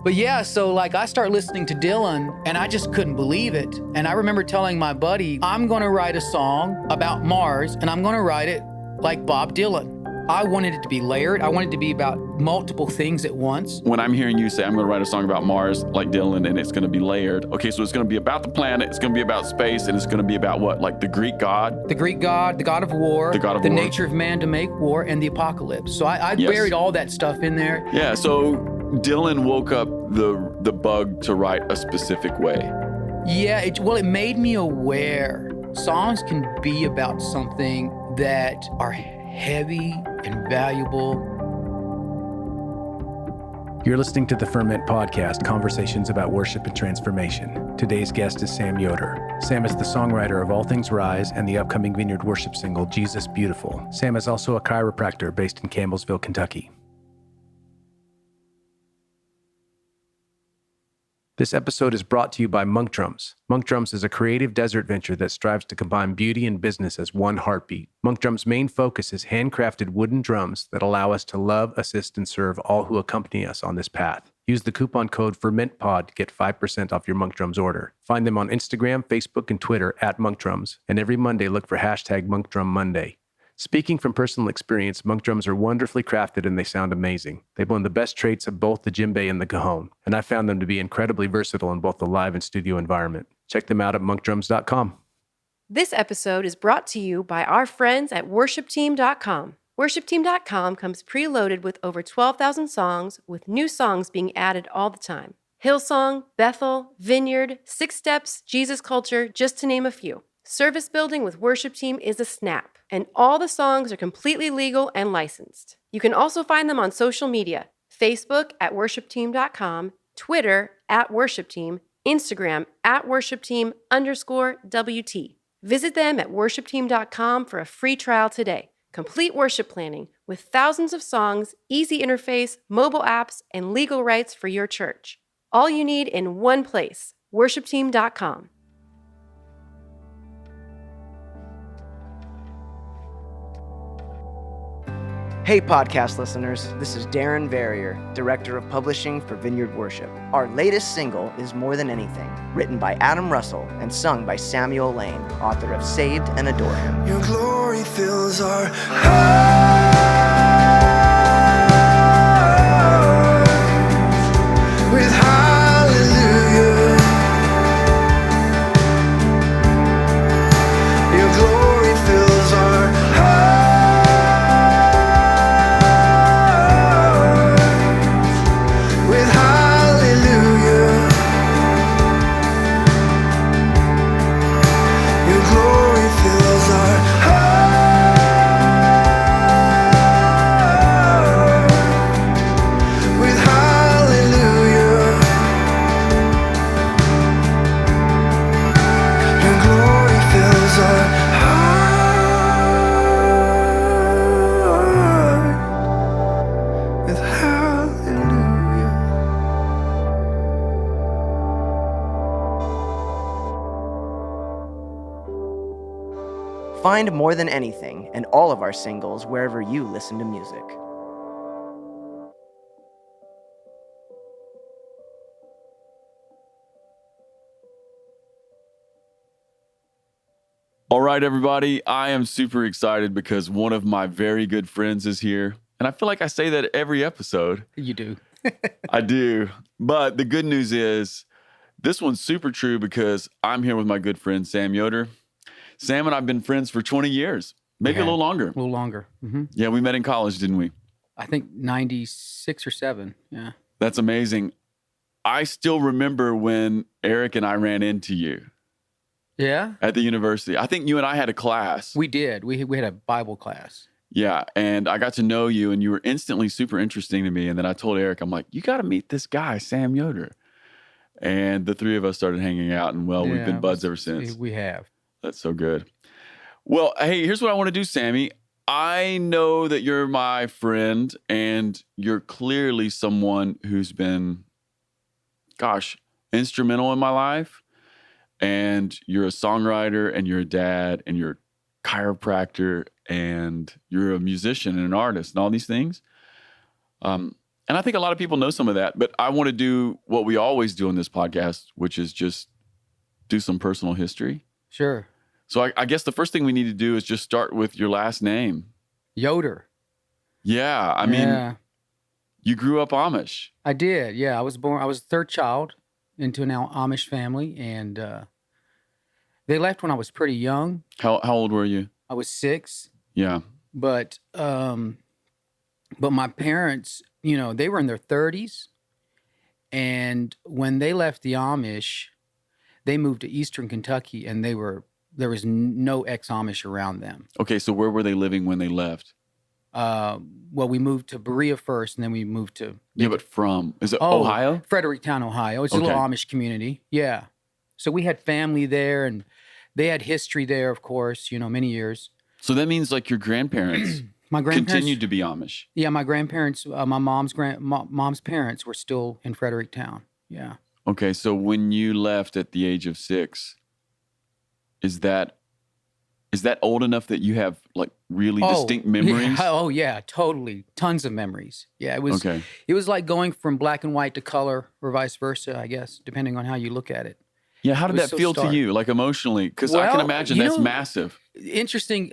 But yeah, so like I start listening to Dylan and I just couldn't believe it. And I remember telling my buddy, I'm going to write a song about Mars and I'm going to write it like Bob Dylan. I wanted it to be layered. I wanted it to be about multiple things at once. When I'm hearing you say I'm going to write a song about Mars like Dylan and it's going to be layered, okay, so it's going to be about the planet, it's going to be about space, and it's going to be about what? Like the Greek god? The Greek god, the god of war, the nature of man to make war, and the apocalypse. So I buried all that stuff in there. Yeah, so Dylan woke up the bug to write a specific way. Yeah, it made me aware. Songs can be about something that are heavy and valuable. You're listening to the Ferment Podcast, conversations about worship and transformation. Today's guest is Sam Yoder. Sam is the songwriter of All Things Rise and the upcoming Vineyard Worship single, Jesus Beautiful. Sam is also a chiropractor based in Campbellsville, Kentucky. This episode is brought to you by Monk Drums. Monk Drums is a creative desert venture that strives to combine beauty and business as one heartbeat. Monk Drums' main focus is handcrafted wooden drums that allow us to love, assist, and serve all who accompany us on this path. Use the coupon code FERMENTPOD to get 5% off your Monk Drums order. Find them on Instagram, Facebook, and Twitter at Monk Drums. And every Monday, look for hashtag Monk Drum Monday. Speaking from personal experience, Monk Drums are wonderfully crafted and they sound amazing. They blend the best traits of both the djembe and the cajon, and I found them to be incredibly versatile in both the live and studio environment. Check them out at monkdrums.com. This episode is brought to you by our friends at worshipteam.com. Worshipteam.com comes preloaded with over 12,000 songs, with new songs being added all the time. Hillsong, Bethel, Vineyard, Six Steps, Jesus Culture, just to name a few. Service building with Worship Team is a snap, and all the songs are completely legal and licensed. You can also find them on social media, Facebook at worshipteam.com, Twitter at worshipteam, Instagram at worshipteam_WT. Visit them at worshipteam.com for a free trial today. Complete worship planning with thousands of songs, easy interface, mobile apps, and legal rights for your church. All you need in one place, worshipteam.com. Hey podcast listeners, this is Darren Verrier, Director of Publishing for Vineyard Worship. Our latest single is More Than Anything, written by Adam Russell and sung by Samuel Lane, author of Saved and Adore Him. Your glory fills our hearts with hallelujah. Your glory fills our hearts with hallelujah. Your glory fills our hearts with hallelujah. Your glory fills our heart with hallelujah. Find More Than Anything and all of our singles wherever you listen to music. All right, everybody, I am super excited because one of my very good friends is here. And I feel like I say that every episode. You do. I do. But the good news is this one's super true because I'm here with my good friend, Sam Yoder. Sam and I have been friends for 20 years, maybe a little longer. A little longer. Mm-hmm. Yeah, we met in college, didn't we? I think 96 or 7. Yeah. That's amazing. I still remember when Eric and I ran into you. Yeah? At the university. I think you and I had a class. We did. We had a Bible class. Yeah, and I got to know you, and you were instantly super interesting to me. And then I told Eric, I'm like, you got to meet this guy, Sam Yoder. And the three of us started hanging out, and we've been buds ever since. We have. That's so good. Well, hey, here's what I want to do, Sammy. I know that you're my friend, and you're clearly someone who's been, instrumental in my life. And you're a songwriter, and you're a dad, and you're a chiropractor, and you're a musician and an artist, and all these things. And I think a lot of people know some of that, but I want to do what we always do on this podcast, which is just do some personal history. Sure. So I guess the first thing we need to do is just start with your last name. Yoder. Yeah. I mean, you grew up Amish. I did. Yeah. I was the third child into an Amish family, and they left when I was pretty young. How old were you? I was 6. Yeah. But my parents, they were in their 30s. And when they left the Amish, they moved to Eastern Kentucky, and there was no ex-Amish around them. Okay, so where were they living when they left? Well, we moved to Berea first, and then we moved to... Yeah, but is it Ohio? Fredericktown, Ohio. It's a little Amish community. Yeah. So we had family there, and they had history there, of course, many years. So that means like your grandparents... continued to be Amish. Yeah, my grandparents, my mom's parents were still in Fredericktown. Yeah. Okay, so when you left at the age of 6, is that old enough that you have like really distinct memories? Yeah. Oh yeah, totally, tons of memories. Yeah, it was. Okay. It was like going from black and white to color, or vice versa, I guess, depending on how you look at it. Yeah, how did that feel to you, like emotionally? Because I can imagine that's massive. Interesting.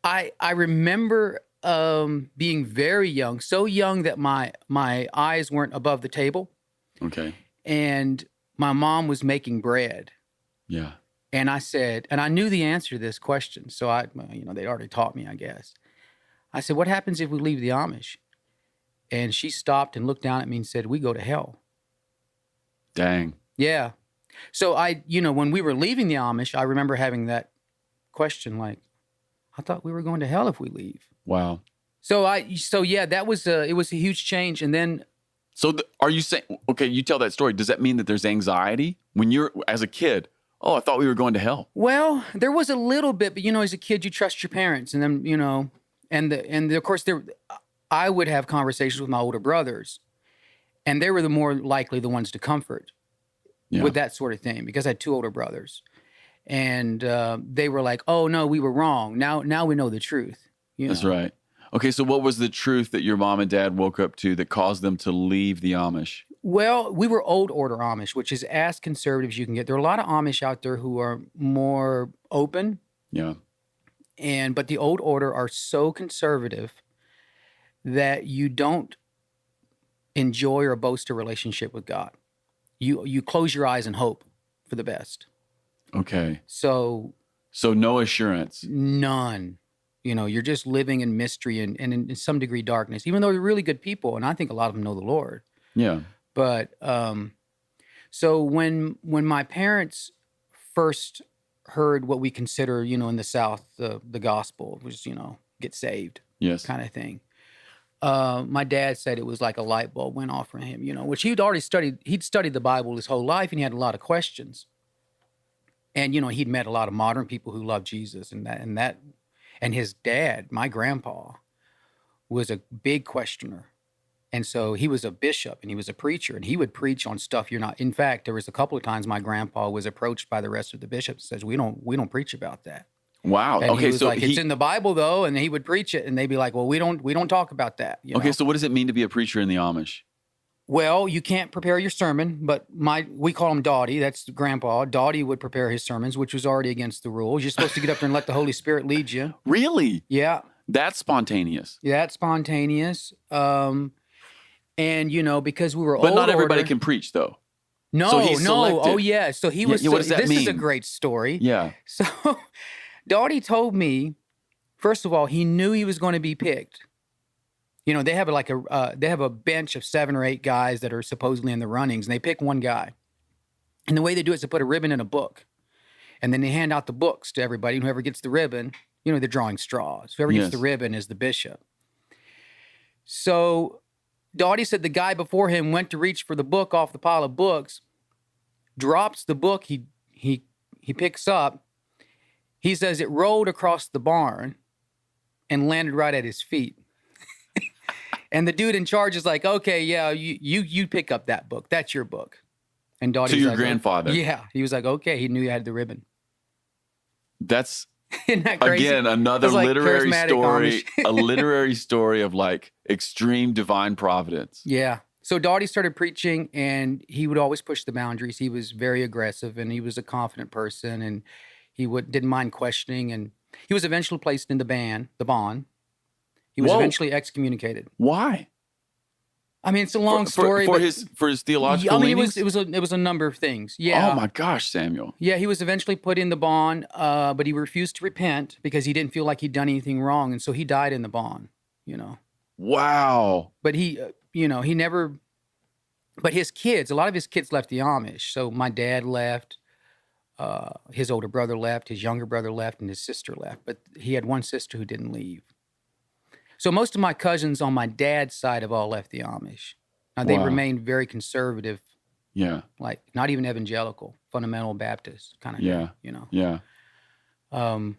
I remember being very young, so young that my eyes weren't above the table. Okay. And my mom was making bread. Yeah. And I said, and I knew the answer to this question, so they'd already taught me, I guess. I said, what happens if we leave the Amish? And she stopped and looked down at me and said, we go to hell. Dang. Yeah. So when we were leaving the Amish, I remember having that question, like, I thought we were going to hell if we leave. Wow. So that was it was a huge change. And then. So are you saying, okay, you tell that story. Does that mean that there's anxiety when you're, as a kid, I thought we were going to hell? Well, there was a little bit, but as a kid, you trust your parents. And then, of course, I would have conversations with my older brothers, and they were the more likely the ones to comfort with that sort of thing, because I had 2 older brothers. And they were like, oh, no, we were wrong. Now we know the truth. That's right. Okay, so what was the truth that your mom and dad woke up to that caused them to leave the Amish? Well, we were Old Order Amish, which is as conservative as you can get. There are a lot of Amish out there who are more open. Yeah. But the Old Order are so conservative that you don't enjoy or boast a relationship with God. You close your eyes and hope for the best. Okay. So no assurance. None. You're just living in mystery and in some degree darkness, even though they're really good people. And I think a lot of them know the Lord. Yeah. But so when my parents first heard what we consider, in the South, the gospel, was, get saved, kind of thing. My dad said it was like a light bulb went off for him, which he'd already studied. He'd studied the Bible his whole life, and he had a lot of questions. And, he'd met a lot of modern people who loved Jesus, and his dad, my grandpa, was a big questioner. And so he was a bishop and he was a preacher, and he would preach on stuff you're not. In fact, there was a couple of times my grandpa was approached by the rest of the bishops and says, we don't preach about that. Wow. And okay. He was like, it's in the Bible though. And he would preach it, and they'd be like, well, we don't talk about that. Okay. So what does it mean to be a preacher in the Amish? Well, you can't prepare your sermon, but we call him Dottie. That's Grandpa. Dottie would prepare his sermons, which was already against the rules. You're supposed to get up there and let the Holy Spirit lead you. Really? Yeah. That's spontaneous. Yeah, that's spontaneous. And because we were but Old not everybody Order, can preach though. No, so he's selected. Oh yeah. So he was. What does that this mean? is a great story. Yeah. So Dottie told me, first of all, he knew he was going to be picked. They have a bench of 7 or 8 guys that are supposedly in the runnings, and they pick one guy. And the way they do it is to put a ribbon in a book, and then they hand out the books to everybody. And whoever gets the ribbon, they're drawing straws. Whoever gets the ribbon is the bishop. So Dottie said the guy before him went to reach for the book off the pile of books, drops the book he picks up. He says it rolled across the barn and landed right at his feet. And the dude in charge is like, okay, yeah, you pick up that book. That's your book. And Dottie's to your like, grandfather. Yeah. He was like, okay. He knew he had the ribbon. That's Isn't that crazy? Again, another It's like literary charismatic story, Amish. a literary story of like extreme divine providence. Yeah. So Dottie started preaching, and he would always push the boundaries. He was very aggressive, and he was a confident person, and he didn't mind questioning. And he was eventually placed in the bond. He was Whoa. eventually excommunicated. Why? I mean, it's a long story. For but his theological I mean, leanings? it was a number of things. Yeah. Oh my gosh, Samuel. Yeah, he was eventually put in the bond, but he refused to repent because he didn't feel like he'd done anything wrong, and so he died in the bond. Wow. But he never. But his kids, a lot of his kids left the Amish. So my dad left, his older brother left, his younger brother left, and his sister left. But he had one sister who didn't leave. So most of my cousins on my dad's side have all left the Amish. Now they Wow. remained very conservative, Yeah. like not even evangelical, fundamental Baptist kind of Yeah. thing, Yeah. where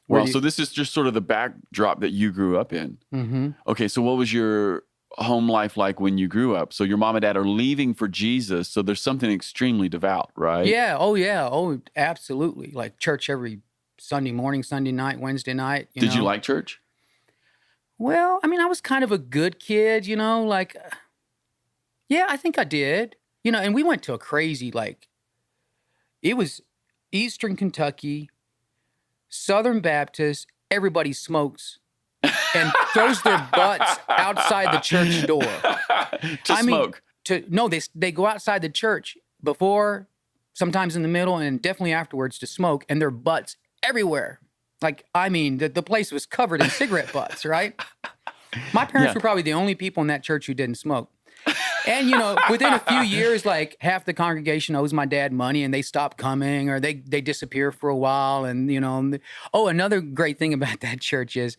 Well, you- so this is just sort of the backdrop that you grew up in. Mm-hmm. Okay, so what was your home life like when you grew up? So your mom and dad are leaving for Jesus, so there's something extremely devout, right? Yeah. Oh, absolutely. Like church every Sunday morning, Sunday night, Wednesday night. Did you know? like church? Well, I mean, I was kind of a good kid, like, yeah, I think I did, and we went to a crazy, like, it was Eastern Kentucky, Southern Baptist, everybody smokes and throws their butts outside the church door. To smoke. No, they go outside the church before, sometimes in the middle, and definitely afterwards to smoke, and their butts everywhere. Like, I mean, the place was covered in cigarette butts, right? My parents were probably the only people in that church who didn't smoke. And, within a few years, like half the congregation owes my dad money and they stop coming or they disappear for a while. And, another great thing about that church is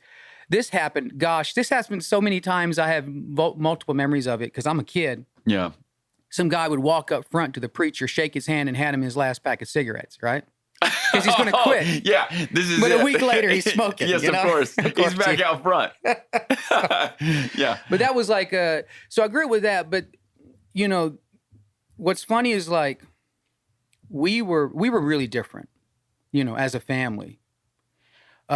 this happened so many times. I have multiple memories of it because I'm a kid. Yeah. Some guy would walk up front to the preacher, shake his hand, and hand him his last pack of cigarettes, right? Because he's going to quit. Yeah, this is But it. a week later, he's smoking. Yes, of course. He's back out front. Yeah. But that was like so I grew up with that. But, what's funny is like we were really different, as a family,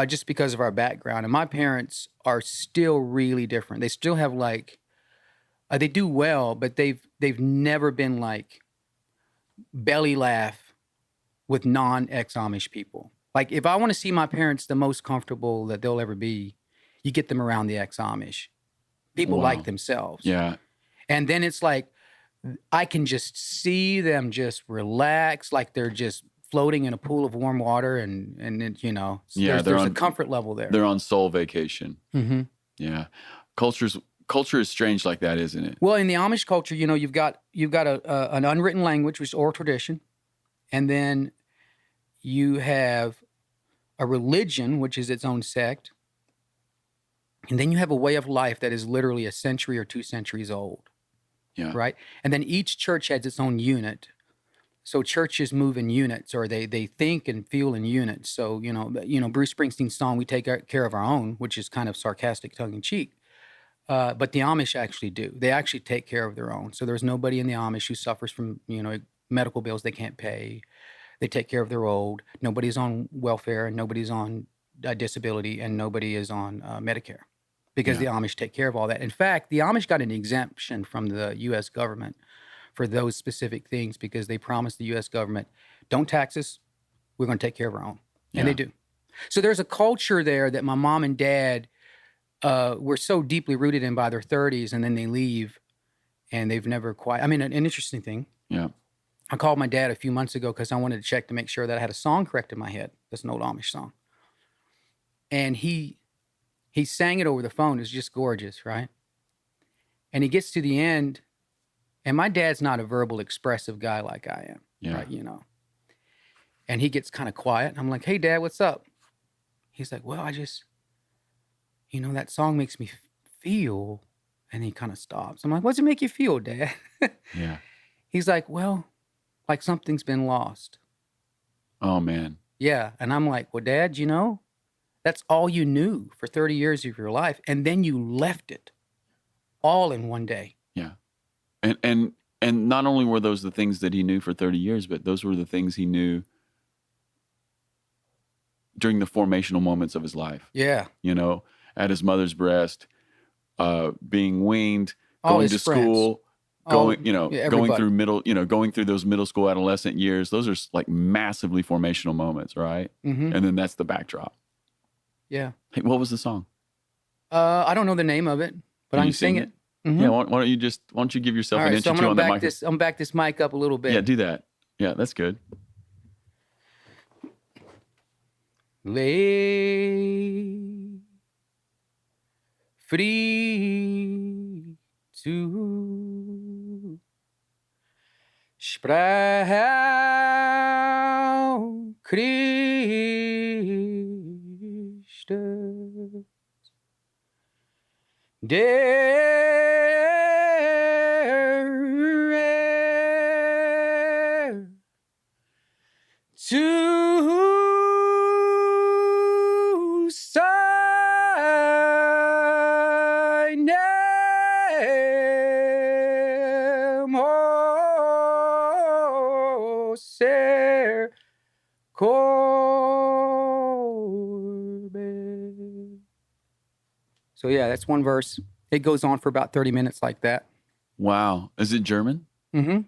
just because of our background. And my parents are still really different. They still have like, they do well, but they've never been like belly laugh with non-ex-Amish people. Like, if I want to see my parents the most comfortable that they'll ever be, you get them around the ex-Amish. People Wow. like themselves. Yeah. And then it's like, I can just see them just relax, like they're just floating in a pool of warm water. And then, Yeah, there's a comfort level there. They're on soul vacation. Mm-hmm. Yeah. Culture is strange like that, isn't it? Well, in the Amish culture, you've got an unwritten language, which is oral tradition. And then you have a religion, which is its own sect. And then you have a way of life that is literally a century or 2 centuries old. Yeah. Right? And then each church has its own unit. So churches move in units, or they think and feel in units. So, Bruce Springsteen's song, We Take Care of Our Own, which is kind of sarcastic, tongue-in-cheek. But the Amish actually do. They actually take care of their own. So there's nobody in the Amish who suffers from, medical bills they can't pay. They take care of their old. Nobody's on welfare, and nobody's on disability, and nobody is on Medicare because the Amish take care of all that. In fact, the Amish got an exemption from the U.S. government for those specific things because they promised the U.S. government, don't tax us, we're going to take care of our own. And they do. So there's a culture there that my mom and dad were so deeply rooted in by their 30s, and then they leave, and they've never quite, an interesting thing. Yeah. I called my dad a few months ago because I wanted to check to make sure that I had a song correct in my head. That's an old Amish song. And he sang it over the phone. It's just gorgeous, right? And he gets to the end, and my dad's not a verbal, expressive guy like I am, right? And he gets kind of quiet. I'm like, hey, Dad, what's up? He's like, well, I just, that song makes me feel. And he kind of stops. I'm like, what's it make you feel, Dad? Yeah. He's like, well, like something's been lost. Oh, man. Yeah. And I'm like, well, Dad, that's all you knew for 30 years of your life. And then you left it all in one day. Yeah. And not only were those the things that he knew for 30 years, but those were the things he knew during the formational moments of his life. Yeah. You know, at his mother's breast, being weaned, All going his to friends. school, going everybody. through going through those middle school adolescent years. Those are like massively formational moments, right? Mm-hmm. And then that's the backdrop. Yeah. Hey, what was the song? I don't know the name of it, but Can I you can sing it. Mm-hmm. Yeah, why don't you give yourself All an right, inch so or I'm two gonna on that back microphone? this. I'm back this mic up a little bit. Yeah, do that. Yeah, that's good. Lay free to sprau Christus der to seinem ser corbe. So yeah, that's one verse. It goes on for about 30 minutes like that. Wow. Is it German? Mm-hmm.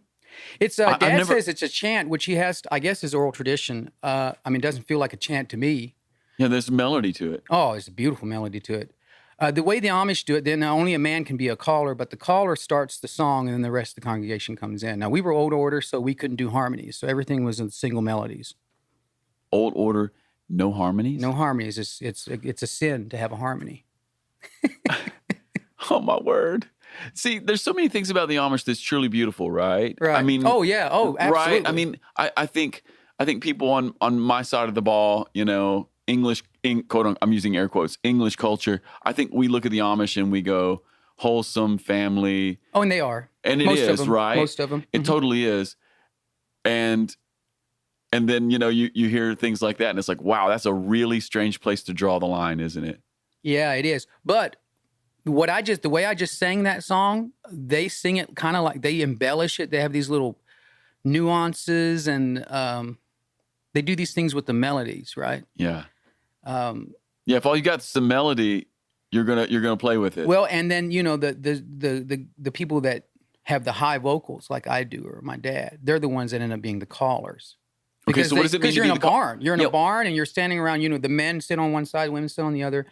It's I've Dad never- says it's a chant, which he has, I guess, is oral tradition. I mean, it doesn't feel like a chant to me. Yeah, there's melody to it. Oh, it's a beautiful melody to it. The way the Amish do it, then only a man can be a caller, but the caller starts the song and then the rest of the congregation comes in. Now, we were Old Order, so we couldn't do harmonies. So everything was in single melodies. Old Order, no harmonies? No harmonies. It's a sin to have a harmony. Oh, my word. See, there's so many things about the Amish that's truly beautiful, right? Right. I mean, oh, yeah. Oh, absolutely. right. I mean, I think people on my side of the ball, you know, quote unquote, I'm using air quotes, English culture. I think we look at the Amish and we go wholesome family. Oh, and they are. And it Most of is, them. right? Most of them. It totally is. And then, you know, you hear things like that and it's like, wow, that's a really strange place to draw the line, isn't it? Yeah, it is. But the way I just sang that song, they sing it kind of like they embellish it. They have these little nuances and they do these things with the melodies, right? Yeah. Yeah, if all you got is the melody, you're gonna play with it. Well, and then you know the people that have the high vocals like I do or my dad, they're the ones that end up being the callers. Okay, so what does it mean? Because you're in a barn. You're in Yeah. a barn and you're standing around. You know, the men sit on one side, women sit on the other,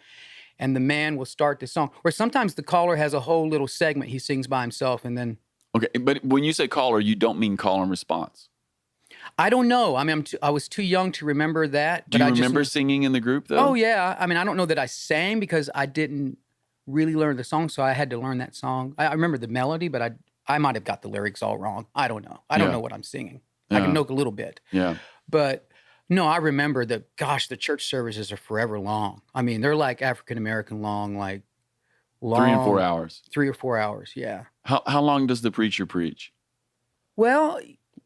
and the man will start the song. Or sometimes the caller has a whole little segment he sings by himself, and then Okay, but when you say caller, you don't mean call and response. I don't know. I mean, I was too young to remember that. Do but you I remember just, singing in the group though? Oh yeah. I mean, I don't know that I sang because I didn't really learn the song, so I had to learn that song. I remember the melody, but I might have got the lyrics all wrong. I don't know. I don't Yeah. know what I'm singing. I can Yeah. know a little bit, Yeah. but no, I remember the church services are forever long. I mean, they're like African American long, like long 3 and 4 hours. 3 or 4 hours. Yeah. How long does the preacher preach? Well,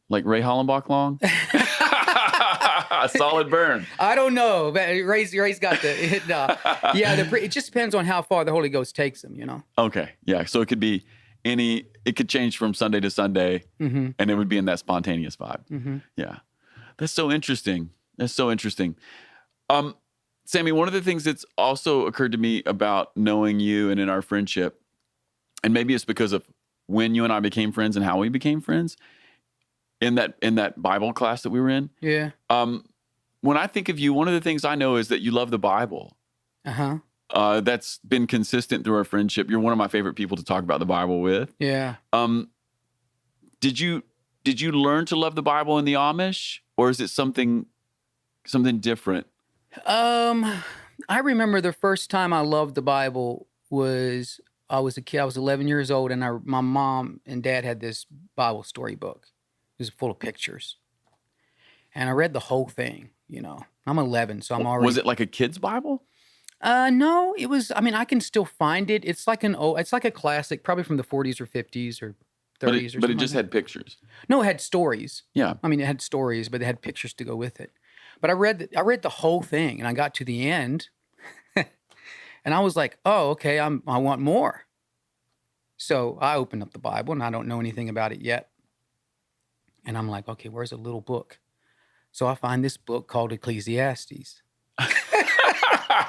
Like Ray Hollenbach long? A solid burn. I don't know. But Ray's got the no. Yeah. It just depends on how far the Holy Ghost takes him. You know. Okay. Yeah. So it could be it could change from Sunday to Sunday Mm-hmm. and it would be in that spontaneous vibe. Mm-hmm. Yeah. That's so interesting. Sammy, one of the things that's also occurred to me about knowing you and in our friendship, and maybe it's because of when you and I became friends and how we became friends in that Bible class that we were in. Yeah. When I think of you, one of the things I know is that you love the Bible. Uh-huh. That's been consistent through our friendship. You're one of my favorite people to talk about the Bible with. Yeah. Did you learn to love the Bible in the Amish, or is it something different? I remember the first time I loved the Bible was I was a kid. I was 11 years old, and my mom and dad had this Bible story book. It was full of pictures, and I read the whole thing. You know, I'm 11, so I'm already. Was it like a kid's Bible? No, it was. I mean, I can still find it. It's like it's like a classic, probably from the 40s or 50s or 30s But or it something. just had pictures. No, it had stories. Yeah. I mean, it had stories, but it had pictures to go with it. But I read the whole thing, and I got to the end, and I was like, "Oh, okay, I want more." So I opened up the Bible, and I don't know anything about it yet. And I'm like, "Okay, where's a little book?" So I find this book called Ecclesiastes.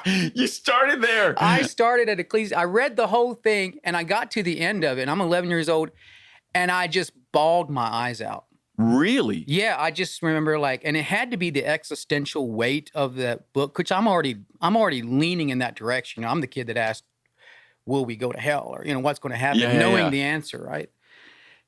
You started there. I started at Ecclesiastes. I read the whole thing and I got to the end of it. And I'm 11 years old and I just bawled my eyes out. Really? Yeah, I just remember and it had to be the existential weight of the book, which I'm already leaning in that direction. I'm the kid that asked, will we go to hell? Or, what's going to happen? Knowing the answer, right?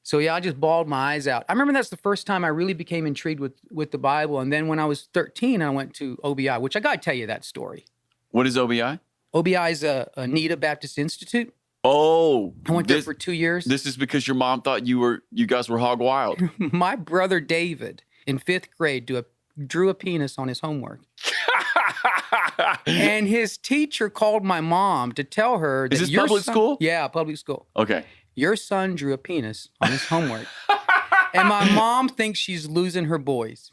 So yeah, I just bawled my eyes out. I remember that's the first time I really became intrigued with the Bible. And then when I was 13, I went to OBI, which I got to tell you that story. What is OBI? OBI is a Anita Baptist Institute. Oh, I went there for 2 years. This is because your mom thought you guys were hog wild. My brother David in 5th grade drew a penis on his homework. And his teacher called my mom to tell her that Is this public school? Yeah, public school. Okay. Your son drew a penis on his homework. And my mom thinks she's losing her boys.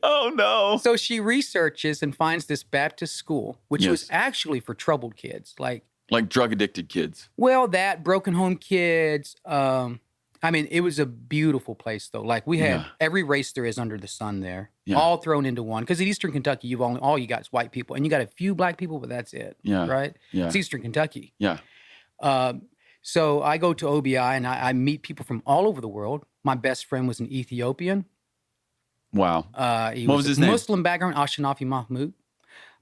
Oh, no. So she researches and finds this Baptist school, which was actually for troubled kids. Like drug addicted kids. Well, broken home kids. It was a beautiful place, though. Like, we had every race there is under the sun there, all thrown into one. Because in Eastern Kentucky, all you got is white people. And you got a few black people, but that's it. Yeah. Right? Yeah. It's Eastern Kentucky. Yeah. So I go to OBI, and I meet people from all over the world. My best friend was an Ethiopian. Wow. He what was his name? Muslim background, Ashkenazi Mahmoud.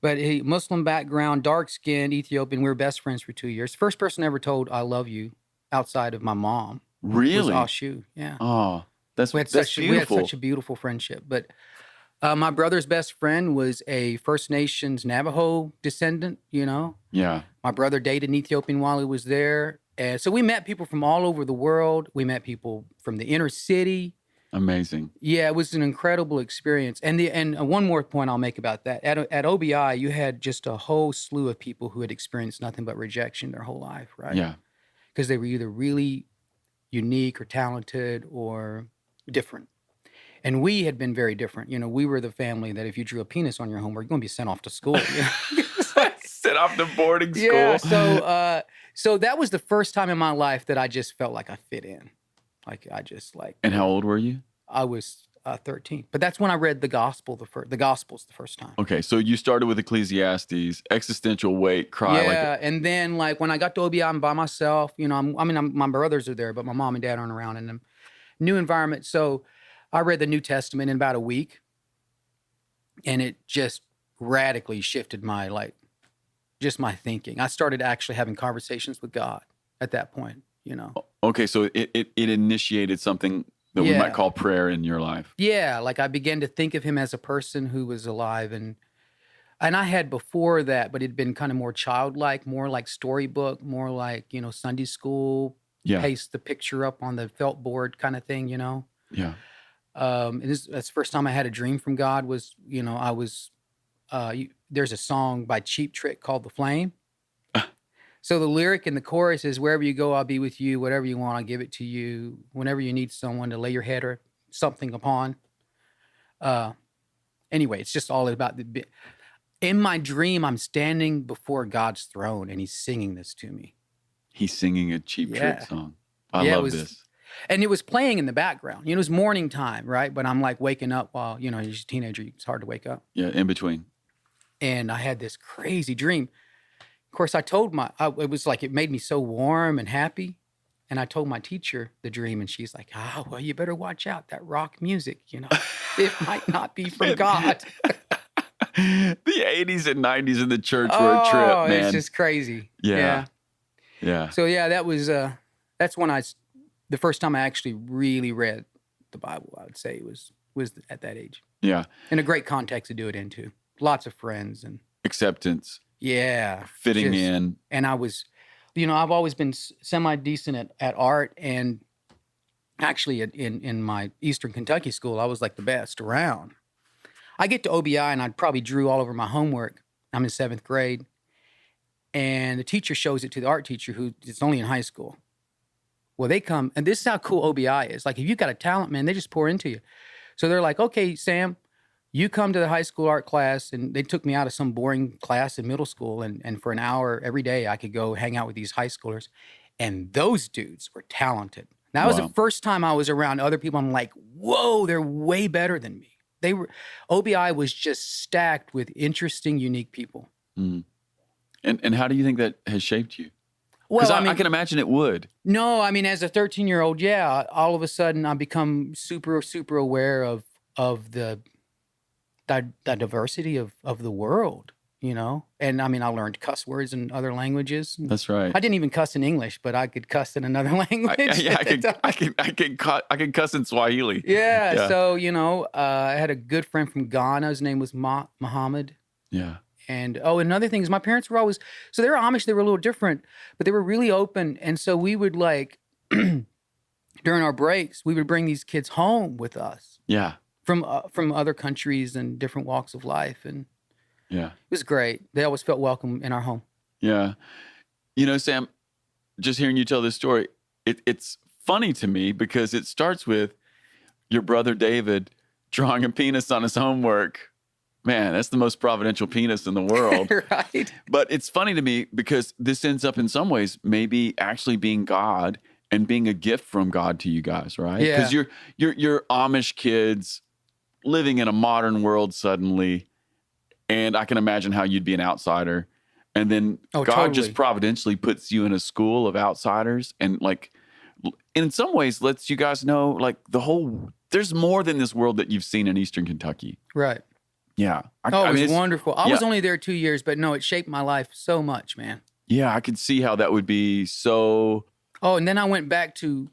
But Muslim background, dark-skinned Ethiopian. We were best friends for 2 years. First person ever told I love you outside of my mom. Really? Was Ashu, yeah. Oh, that's beautiful. We had such a beautiful friendship. But my brother's best friend was a First Nations Navajo descendant, Yeah. My brother dated an Ethiopian while he was there. And so we met people from all over the world. We met people from the inner city. Amazing. Yeah, it was an incredible experience. And one more point I'll make about that. At OBI, you had just a whole slew of people who had experienced nothing but rejection their whole life, right? Yeah. Because they were either really unique or talented or different. And we had been very different. We were the family that if you drew a penis on your homework, you're going to be sent off to school. Sent off to boarding school. Yeah, so that was the first time in my life that I just felt like I fit in. And how old were you? I was 13. But that's when I read the Gospels the first time. Okay, so you started with Ecclesiastes, existential weight, cry. Yeah, and then when I got to OBI, I'm by myself. My brothers are there, but my mom and dad aren't around in a new environment. So I read the New Testament in about a week, and it just radically shifted my thinking. I started actually having conversations with God at that point. Okay, so it initiated something that we might call prayer in your life. Yeah, I began to think of him as a person who was alive, and I had before that, but it'd been kind of more childlike, more like storybook, more like Sunday school, paste the picture up on the felt board kind of thing, Yeah. And that's the first time I had a dream from God. Was I was there's a song by Cheap Trick called "The Flame." So the lyric in the chorus is, wherever you go, I'll be with you. Whatever you want, I'll give it to you. Whenever you need someone to lay your head or something upon. Anyway, it's just all about in my dream, I'm standing before God's throne and he's singing this to me. He's singing a Cheap Trick song. I love this. And it was playing in the background. It was morning time, right? But I'm waking up while, you're a teenager. It's hard to wake up. Yeah, in between. And I had this crazy dream. Of course, I told it was it made me so warm and happy. And I told my teacher the dream, and she's like, well, you better watch out. That rock music, it might not be from God. The 80s and 90s in the church were a trip, man. It's just crazy. Yeah. So, that was, that's when the first time I actually really read the Bible, I would say was at that age. Yeah. And a great context to do it into. Lots of friends and acceptance. Yeah. Fitting in. And I was, I've always been semi-decent at art. And actually in my Eastern Kentucky school, I was the best around. I get to OBI and I probably drew all over my homework. I'm in 7th grade. And the teacher shows it to the art teacher who is only in high school. Well, they come, and this is how cool OBI is. If you've got a talent, man, they just pour into you. So they're like, okay, Sam, you come to the high school art class, and they took me out of some boring class in middle school, and for an hour every day, I could go hang out with these high schoolers, and those dudes were talented. That was the first time I was around other people. I'm like, whoa, they're way better than me. OBI was just stacked with interesting, unique people. Mm. And how do you think that has shaped you? Well, Because I mean, I can imagine it would. no, I mean, as a 13-year-old, yeah, all of a sudden I become super, super aware of the diversity of the world, And I mean, I learned cuss words in other languages. That's right. I didn't even cuss in English, but I could cuss in another language. I can cuss in Swahili. Yeah. So, I had a good friend from Ghana. His name was Muhammad. Yeah. And another thing is my parents were always, so they were Amish, they were a little different, but they were really open. And so we would during our breaks, we would bring these kids home with us. Yeah. From other countries and different walks of life. And yeah, it was great. They always felt welcome in our home. Yeah. Sam, just hearing you tell this story, it's funny to me because it starts with your brother David drawing a penis on his homework. Man, that's the most providential penis in the world. Right. But it's funny to me because this ends up in some ways maybe actually being God and being a gift from God to you guys, right? Yeah. Because you're Amish kids living in a modern world suddenly, and I can imagine how you'd be an outsider. And then God totally. just providentially puts you in a school of outsiders and in some ways lets you guys know there's more than this world that you've seen in Eastern Kentucky. Right. Yeah. It was wonderful. I was only there 2 years, but no, it shaped my life so much, man. Yeah, I could see how that would be so. Oh, and then I went back to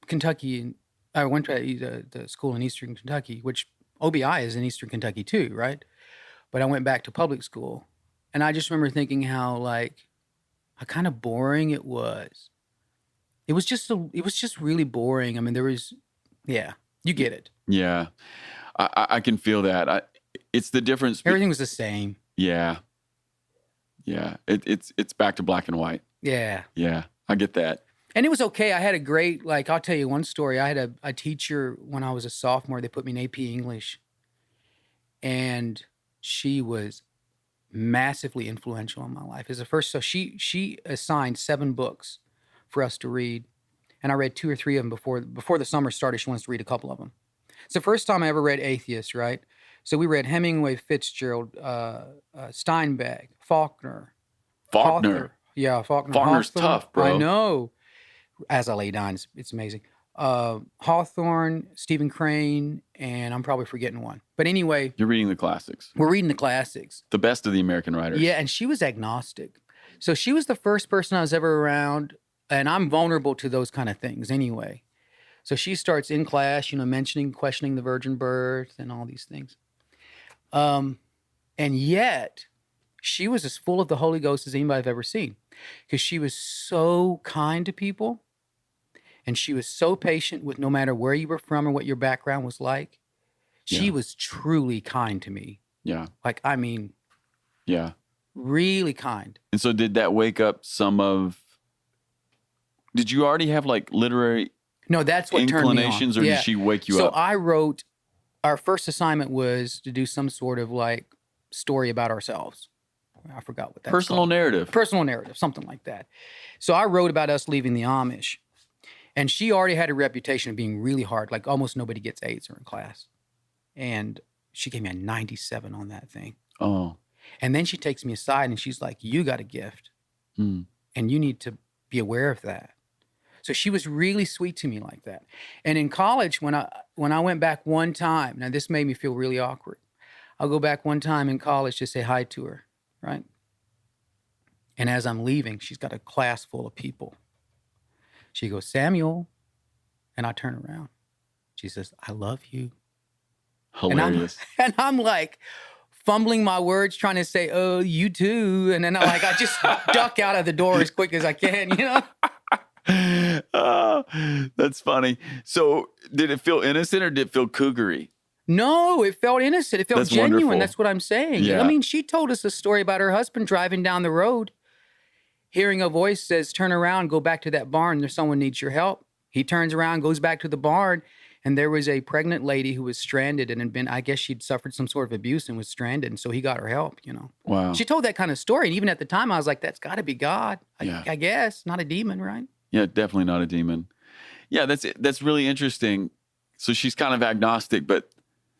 Kentucky, and I went to the school in Eastern Kentucky, which OBI is in Eastern Kentucky too, right? But I went back to public school, and I just remember thinking how how kind of boring it was. It was just really boring. I mean, you get it. Yeah, I can feel that. It's the difference. Everything was the same. Yeah. Yeah. It's back to black and white. Yeah. Yeah. I get that. And it was okay. I had a great, I'll tell you one story. I had a teacher when I was a sophomore. They put me in AP English. And she was massively influential in my life. As a first, so she assigned 7 books for us to read. And I read 2 or 3 of them before the summer started. She wants to read a couple of them. It's the first time I ever read Atheist, right? So we read Hemingway, Fitzgerald, Steinbeck, Faulkner. Faulkner. Yeah, Faulkner. Faulkner's Hawthorne. tough, bro. I know. As I lay down, it's amazing. Hawthorne, Stephen Crane, and I'm probably forgetting one. But anyway. You're reading the classics. We're reading the classics. The best of the American writers. Yeah, and she was agnostic. So she was the first person I was ever around, and I'm vulnerable to those kind of things anyway. So she starts in class, questioning the virgin birth and all these things. And yet, she was as full of the Holy Ghost as anybody I've ever seen, because she was so kind to people, and she was so patient with no matter where you were from or what your background was like. She was truly kind to me. Yeah. Yeah. Really kind. And so did that wake up did you already have literary No, that's what turned me on. inclinations, or did she wake you So up? I wrote, our first assignment was to do some sort of story about ourselves. I forgot what that was Personal called. narrative. Personal narrative, something like that. So I wrote about us leaving the Amish. And she already had a reputation of being really hard. Almost nobody gets A's in her class. And she gave me a 97 on that thing. Oh. And then she takes me aside and she's like, you got a gift. Mm. And you need to be aware of that. So she was really sweet to me like that. And in college, when I went back one time, now this made me feel really awkward. I'll go back one time in college to say hi to her, right? And as I'm leaving, she's got a class full of people. She goes, Samuel. And I turn around. She says, I love you. Hilarious. And I'm fumbling my words, trying to say, oh, you too. And then I just duck out of the door as quick as I can, Oh, that's funny. So did it feel innocent or did it feel cougary? No, it felt innocent. It felt That's genuine. wonderful. That's what I'm saying. Yeah. I mean, she told us a story about her husband driving down the road, hearing a voice says, turn around, go back to that barn. There's someone needs your help. He turns around, goes back to the barn, and there was a pregnant lady who was stranded and had been, I guess she'd suffered some sort of abuse and was stranded. And so he got her help, Wow. She told that kind of story. And even at the time, I was like, that's got to be God. Yeah. I guess. Not a demon, right? Yeah, definitely not a demon. Yeah, that's really interesting. So she's kind of agnostic, but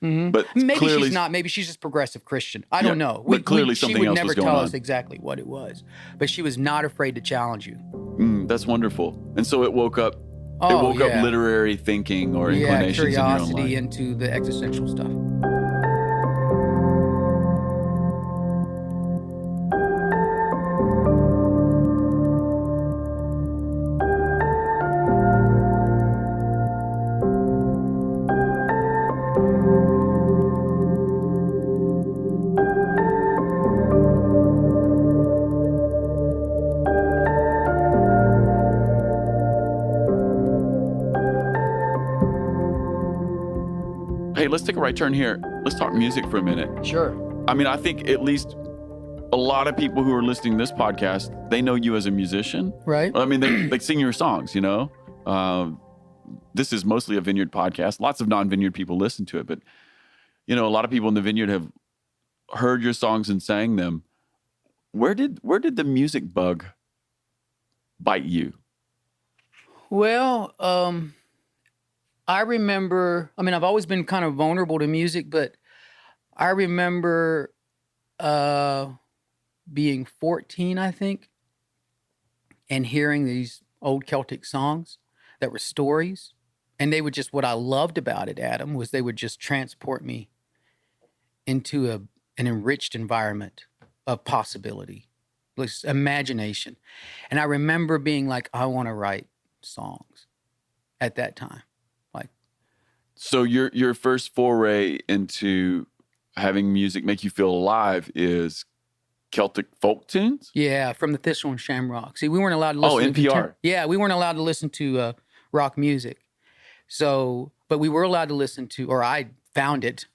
maybe clearly she's not. Maybe she's just progressive Christian. I Yeah, don't know. but clearly she something would else never was going tell on. us exactly what it was, but she was not afraid to challenge you. That's wonderful. And so it woke up. Oh, it woke up literary thinking or inclinations in your own curiosity life. into the existential stuff. Hey, let's take a right turn here. Let's talk music for a minute. Sure. I mean, I think at least a lot of people who are listening to this podcast, they know you as a musician. Right. I mean, they sing your songs, you know? This is mostly a Vineyard podcast. Lots of non-Vineyard people listen to it, but, you know, a lot of people in the Vineyard have heard your songs and sang them. Where did the music bug bite you? Well, I remember, I mean, I've always been kind of vulnerable to music, but I remember being 14, I think, and hearing these old Celtic songs that were stories. And they would just, what I loved about it, Adam, was they would just transport me into an enriched environment of possibility, like imagination. And I remember being like, I want to write songs at that time. So your first foray into having music make you feel alive is Celtic folk tunes? Yeah, from the Thistle and Shamrock. See, we weren't allowed to listen to NPR. we weren't allowed to listen to rock music. So, but we were allowed to listen to, or I found it.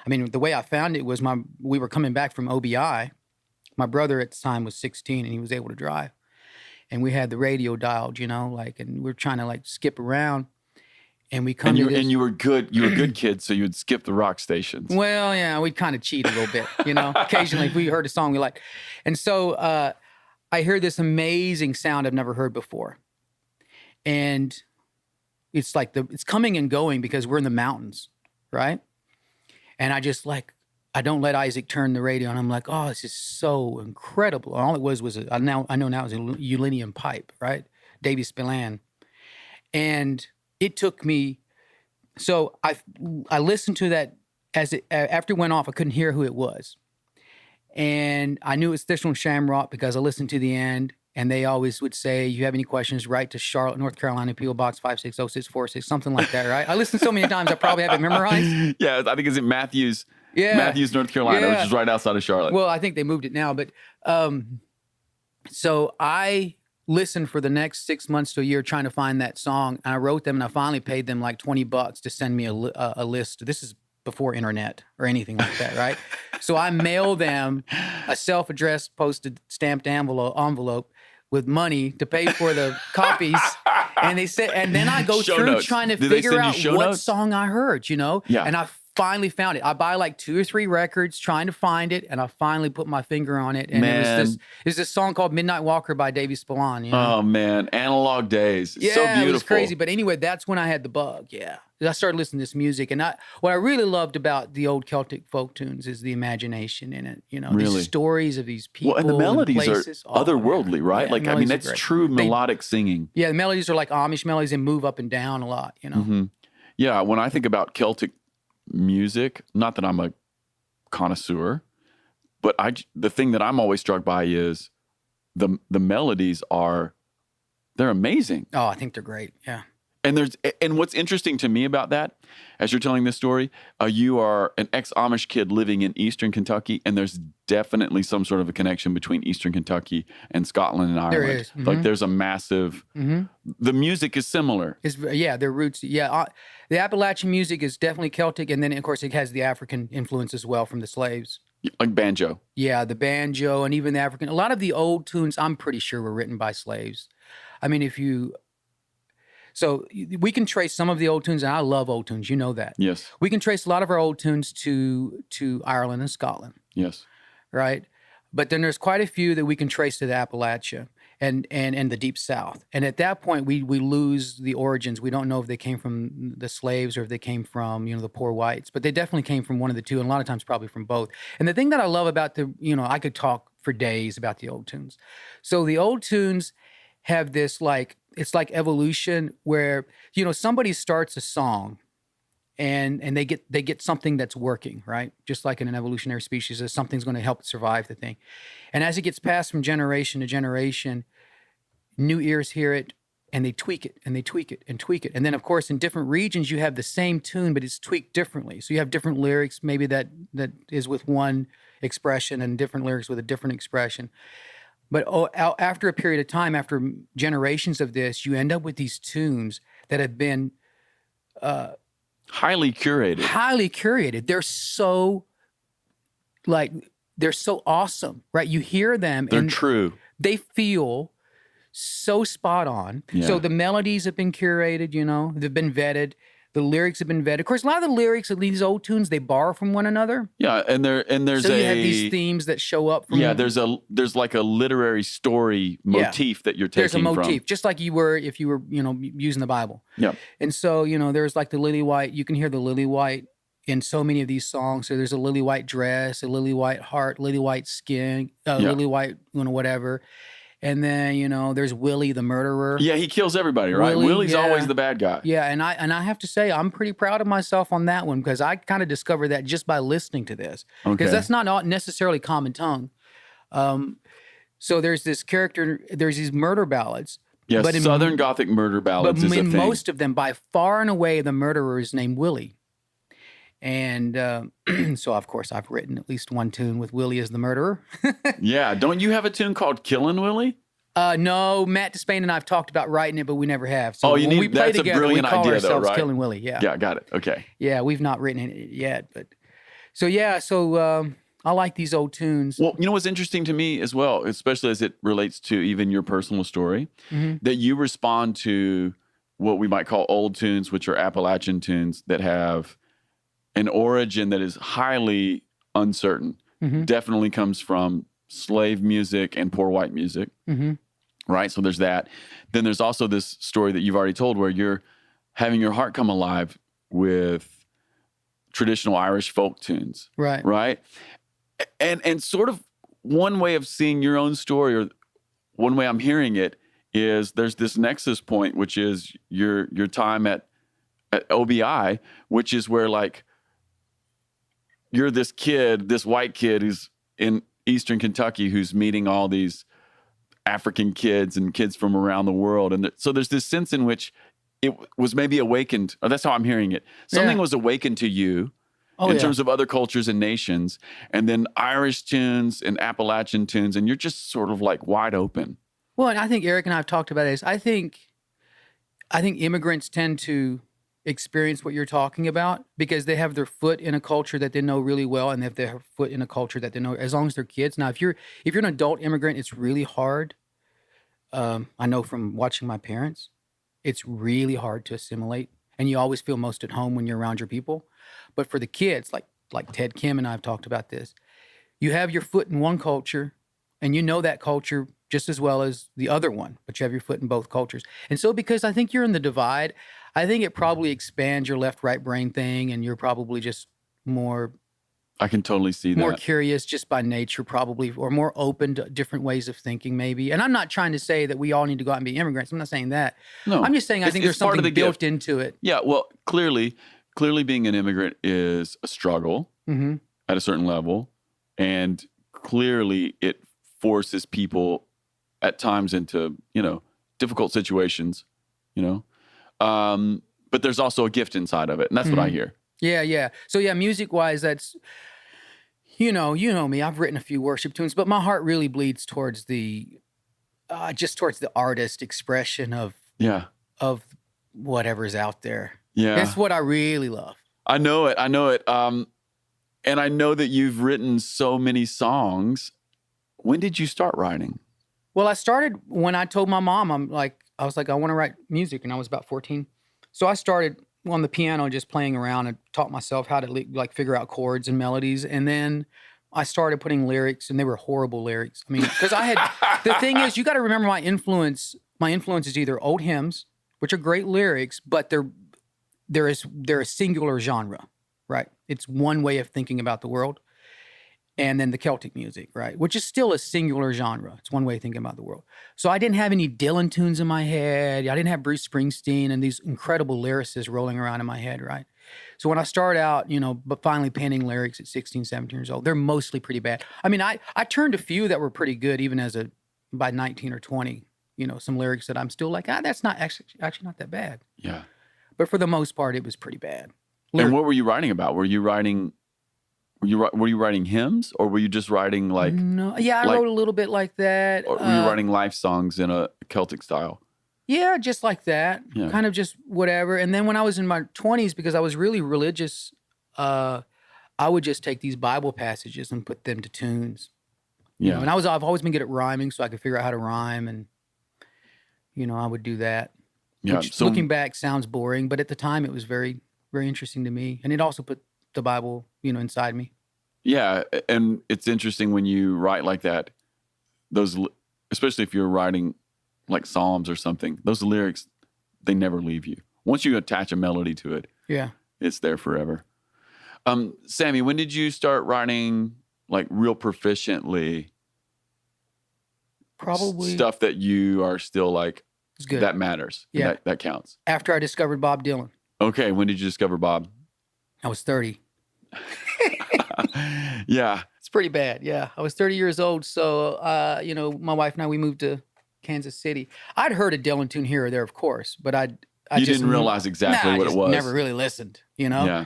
I mean, the way I found it was we were coming back from OBI. My brother at the time was 16 and he was able to drive. And we had the radio dialed, you know, and we were trying to skip around. And we come and you were good. You were good kids, so you would skip the rock stations. Well, yeah, we'd kind of cheat a little bit, you know. Occasionally, if we heard a song we liked, and so I hear this amazing sound I've never heard before, and it's it's coming and going because we're in the mountains, right? And I just I don't let Isaac turn the radio, and I'm like, oh, this is so incredible. And all it was I know now it was a Ullinium pipe, right? Davy Spillane, and it took me, so I listened to that after it went off, I couldn't hear who it was. And I knew it was Thistle and Shamrock because I listened to the end and they always would say, you have any questions, write to Charlotte, North Carolina, P.O. Box 560-646, something like that, right? I listened so many times, I probably have it memorized. Yeah, I think it's in Matthews, North Carolina, Yeah. which is right outside of Charlotte. Well, I think they moved it now, but so I listened for the next 6 months to a year trying to find that song. And I wrote them and I finally paid them like $20 to send me a list. This is before internet or anything like that, right? So I mailed them a self-addressed posted stamped envelope with money to pay for the copies. And they said, and then I go Show through notes. trying to Did they figure send you out show what notes? song I heard, you know? Yeah. And I finally found it. I buy like 2 or 3 records trying to find it, and I finally put my finger on it. And it was this song called Midnight Walker by Davy Spillane. You know? Oh man, analog days. It's so beautiful. It was crazy. But anyway, that's when I had the bug. Yeah, I started listening to this music, and what I really loved about the old Celtic folk tunes is the imagination in it. You know, Really? these stories of these people. Well, and the melodies places. are otherworldly, right? Yeah, I mean, melodies are that's great. true melodic singing. Yeah, the melodies are like Amish melodies. They move up and down a lot. You know. Mm-hmm. Yeah, when I think about Celtic music, not that I'm a connoisseur, but the thing that I'm always struck by is the melodies they're amazing. Oh, I think they're great. Yeah. And what's interesting to me about that, as you're telling this story, you are an ex-Amish kid living in Eastern Kentucky, and there's definitely some sort of a connection between Eastern Kentucky and Scotland and Ireland. There is. Mm-hmm. Like there's a massive. The music is similar. Their roots. Yeah, the Appalachian music is definitely Celtic, and then of course it has the African influence as well from the slaves. Like banjo. Yeah, the banjo and even the African. A lot of the old tunes, I'm pretty sure, were written by slaves. I mean, so we can trace some of the old tunes, and I love old tunes. You know that. Yes. We can trace a lot of our old tunes to Ireland and Scotland, Yes. right? But then there's quite a few that we can trace to the Appalachia. and the Deep South. And at that point, we lose the origins. We don't know if they came from the slaves or if they came from, the poor whites, but they definitely came from one of the two, and a lot of times probably from both. And the thing that I love about I could talk for days about the old tunes. So the old tunes have this it's like evolution where, somebody starts a song and they get something that's working, right? Just like in an evolutionary species, something's going to help survive the thing. And as it gets passed from generation to generation, new ears hear it and they tweak it and they tweak it and tweak it. And then, of course, in different regions, you have the same tune, but it's tweaked differently. So you have different lyrics, maybe that is with one expression and different lyrics with a different expression. But after a period of time, after generations of this, you end up with these tunes that have been highly curated. Highly curated. They're so awesome, right? You hear them. They're and true. They feel so spot on. Yeah. So the melodies have been curated, they've been vetted. The lyrics have been vetted. Of course, a lot of the lyrics of these old tunes, they borrow from one another. Yeah, and there's so you have these themes that show up from there's like a literary story motif that you're taking from. There's a motif, just like you were if you were, using the Bible. Yeah. And so, there's like the lily white, you can hear the lily white in so many of these songs. So there's a lily white dress, a lily white heart, lily white skin, lily white, whatever. And then, there's Willie the murderer. Yeah, he kills everybody, right? Willie's always the bad guy. Yeah, and I have to say, I'm pretty proud of myself on that one because I kind of discovered that just by listening to this. Because that's not necessarily common tongue. So there's this character, there's these murder ballads. Yes, but Southern Gothic murder ballads is a thing. But in most of them, by far and away, the murderer is named Willie. And so, of course, I've written at least one tune with Willie as the murderer. Yeah. Don't you have a tune called Killin' Willie? No, Matt Despain and I have talked about writing it, but we never have. So when we play together, we call idea, ourselves though, right? Killin' Willie. Yeah. Yeah, got it. Okay. Yeah, we've not written it yet. But so I like these old tunes. Well, what's interesting to me as well, especially as it relates to even your personal story, that you respond to what we might call old tunes, which are Appalachian tunes that have an origin that is highly uncertain. Definitely comes from slave music and poor white music, right? So there's that. Then there's also this story that you've already told where you're having your heart come alive with traditional Irish folk tunes, right? And sort of one way of seeing your own story, or one way I'm hearing it, is there's this nexus point, which is your time at OBI, which is where you're this white kid who's in Eastern Kentucky who's meeting all these African kids and kids from around the world. And so there's this sense in which it was maybe awakened, or that's how I'm hearing it. Something was awakened to you in terms of other cultures and nations, and then Irish tunes and Appalachian tunes, and you're just sort of wide open. Well, and I think Eric and I have talked about this. I think immigrants tend to experience what you're talking about because they have their foot in a culture that they know really well, and they have their foot in a culture that they know as long as they're kids. Now, if you're an adult immigrant, it's really hard. I know from watching my parents, it's really hard to assimilate, and you always feel most at home when you're around your people. But for the kids, like Ted Kim and I have talked about this, you have your foot in one culture, and you know that culture just as well as the other one, but you have your foot in both cultures. And so because I think you're in the divide, I think it probably expands your left-right brain thing, and you're probably just more... I can totally see that. More curious just by nature, probably, or more open to different ways of thinking, maybe. And I'm not trying to say that we all need to go out and be immigrants. I'm not saying that. No. I'm just saying I think there's something built into it. Yeah, well, clearly being an immigrant is a struggle at a certain level, and clearly it forces people at times into, difficult situations, but there's also a gift inside of it, and that's what I hear. Yeah. So music-wise, that's, you know me, I've written a few worship tunes, but my heart really bleeds towards the artist expression of whatever's out there. Yeah. That's what I really love. I know it. And I know that you've written so many songs. When did you start writing? Well, I started when I told my mom, I was like, I want to write music, and I was about 14. So I started on the piano just playing around and taught myself how to figure out chords and melodies. And then I started putting lyrics, and they were horrible lyrics. I mean, because I had the thing is, you got to remember my influence. My influence is either old hymns, which are great lyrics, but they're a singular genre, right? It's one way of thinking about the world, and then the Celtic music, right, which is still a singular genre. It's one way of thinking about the world. So I didn't have any Dylan tunes in my head. I didn't have Bruce Springsteen and these incredible lyricists rolling around in my head, right? So when I start out, but finally penning lyrics at 16, 17 years old, they're mostly pretty bad. I mean, I turned a few that were pretty good even by 19 or 20, some lyrics that I'm still like, that's not actually not that bad. Yeah. But for the most part, it was pretty bad. And what were you writing about? Were you writing hymns, or were you just writing like? No, yeah, I wrote a little bit like that. Or were you writing life songs in a Celtic style? Yeah, just like that. Yeah. Kind of just whatever. And then when I was in my 20s, because I was really religious, I would just take these Bible passages and put them to tunes. Yeah. And I've always been good at rhyming, so I could figure out how to rhyme, and I would do that. Yeah. Which, looking back, sounds boring, but at the time it was very, very interesting to me, and it also put the Bible, inside me. Yeah, and it's interesting when you write like that. Those, especially if you're writing like Psalms or something, those lyrics, they never leave you. Once you attach a melody to it, yeah, it's there forever. Sammy, when did you start writing like real proficiently? Probably stuff that you are still like, it's good. That matters. Yeah, that counts. After I discovered Bob Dylan. Okay, when did you discover Bob? I was 30. Yeah. It's pretty bad. Yeah. I was 30 years old. So, my wife and I, we moved to Kansas City. I'd heard a Dylan tune here or there, of course, but I you just didn't realize exactly what it was. Never really listened, Yeah.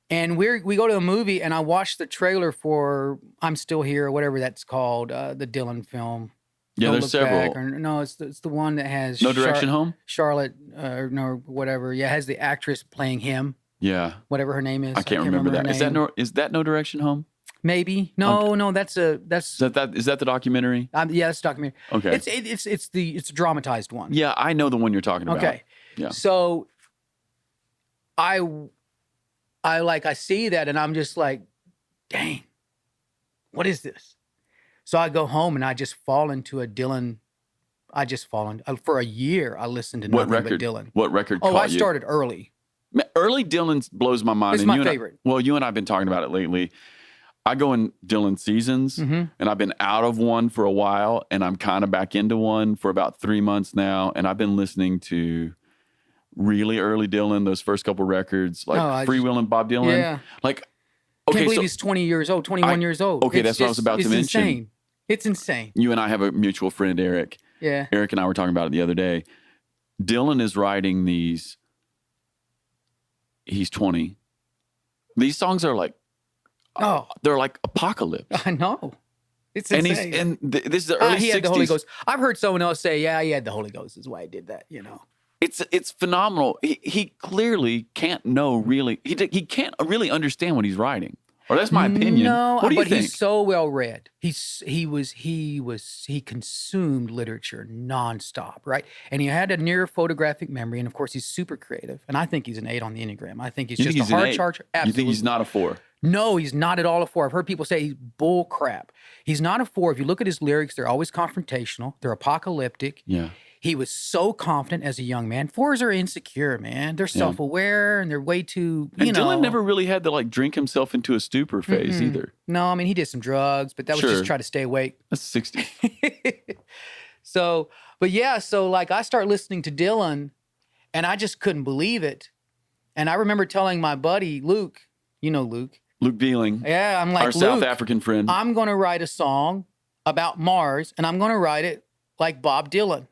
And we go to a movie, and I watched the trailer for I'm Still Here, or whatever that's called, the Dylan film. Yeah, Don't there's Look several. Back, no, it's the one that has No Direction Home? Charlotte, no, whatever. Yeah, it has the actress playing him. Yeah. Whatever her name is. I can't remember that. Is that No Direction Home? Maybe. No, that's Is that the documentary? yeah, that's a documentary. Okay. It's a dramatized one. Yeah, I know the one you're talking about. Okay. Yeah. So I see that, and I'm just like, dang, what is this? So I go home and I just fall into a Dylan. For a year. I listened to nothing but Dylan. What record? Oh, caught I started early. Early Dylan blows my mind. It's my favorite. You and I have been talking about it lately. I go in Dylan seasons, and I've been out of one for a while, and I'm kind of back into one for about 3 months now, and I've been listening to really early Dylan, those first couple records, like Freewheelin' Bob Dylan. Yeah. Like, Can't okay, believe so he's 20 years old, 21 years old. Okay, that's what I was about to mention. Insane. It's insane. You and I have a mutual friend, Eric. Yeah. Eric and I were talking about it the other day. Dylan is writing these. He's 20. These songs are like, they're like apocalypse. I know. It's insane. This is the early 60s. He had the Holy Ghost. I've heard someone else say, yeah, he had the Holy Ghost is why he did that, It's phenomenal. He clearly can't know really. He can't really understand what he's writing. Or that's my opinion. No, what do you but think? He's so well read. He consumed literature nonstop, right? And he had a near photographic memory, and of course he's super creative. And I think he's an 8 on the Enneagram. I think he's just a hard charger. Absolutely. You think he's not a 4? No, he's not at all a 4. I've heard people say he's bull crap. He's not a 4. If you look at his lyrics, they're always confrontational. They're apocalyptic. Yeah. He was so confident as a young man. 4s are insecure, man. They're self-aware, and they're way too, Dylan never really had to drink himself into a stupor phase either. No, I mean, he did some drugs, but that was just try to stay awake. That's 60. So I start listening to Dylan, and I just couldn't believe it. And I remember telling my buddy, Luke, Luke. Luke Beeling. Yeah, I'm like, our South African friend. I'm going to write a song about Mars, and I'm going to write it like Bob Dylan.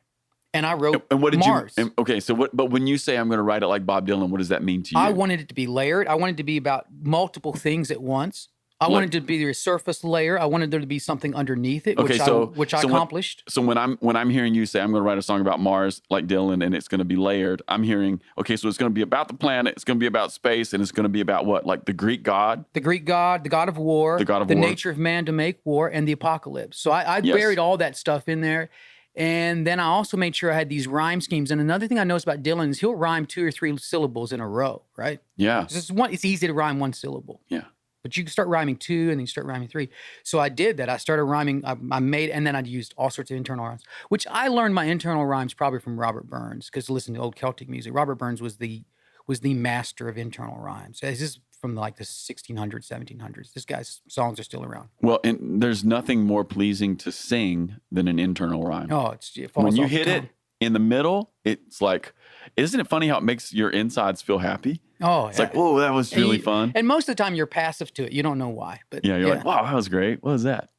And I wrote and what did Mars. Okay, so but when you say I'm going to write it like Bob Dylan, what does that mean to you? I wanted it to be layered. I wanted it to be about multiple things at once. I wanted it to be a surface layer. I wanted there to be something underneath it, which I accomplished. So when I'm hearing you say I'm going to write a song about Mars like Dylan and it's going to be layered, I'm hearing, okay, so it's going to be about the planet, it's going to be about space, and it's going to be about what? Like the Greek god? The Greek god, the god of war, the nature of man to make war, and the apocalypse. So I buried all that stuff in there. And then I also made sure I had these rhyme schemes. And another thing I noticed about Dylan is he'll rhyme 2 or 3 syllables in a row, right? Yeah. It's easy to rhyme one syllable. Yeah. but you can start rhyming 2 and then you start rhyming 3. So I did that. I started rhyming. I made, and then I used all sorts of internal rhymes, which I learned my internal rhymes probably from Robert Burns, because listen to old Celtic music. Robert Burns was the master of internal rhymes. This is from like the 1600s, 1700s. This guy's songs are still around. Well, and there's nothing more pleasing to sing than an internal rhyme. Oh, it falls when you off the hit tongue. it in the middle, it's like, isn't it funny how it makes your insides feel happy? Oh, It's like, oh, that was really fun. And most of the time you're passive to it. You don't know why. But Yeah, you're like, wow, that was great. What was that?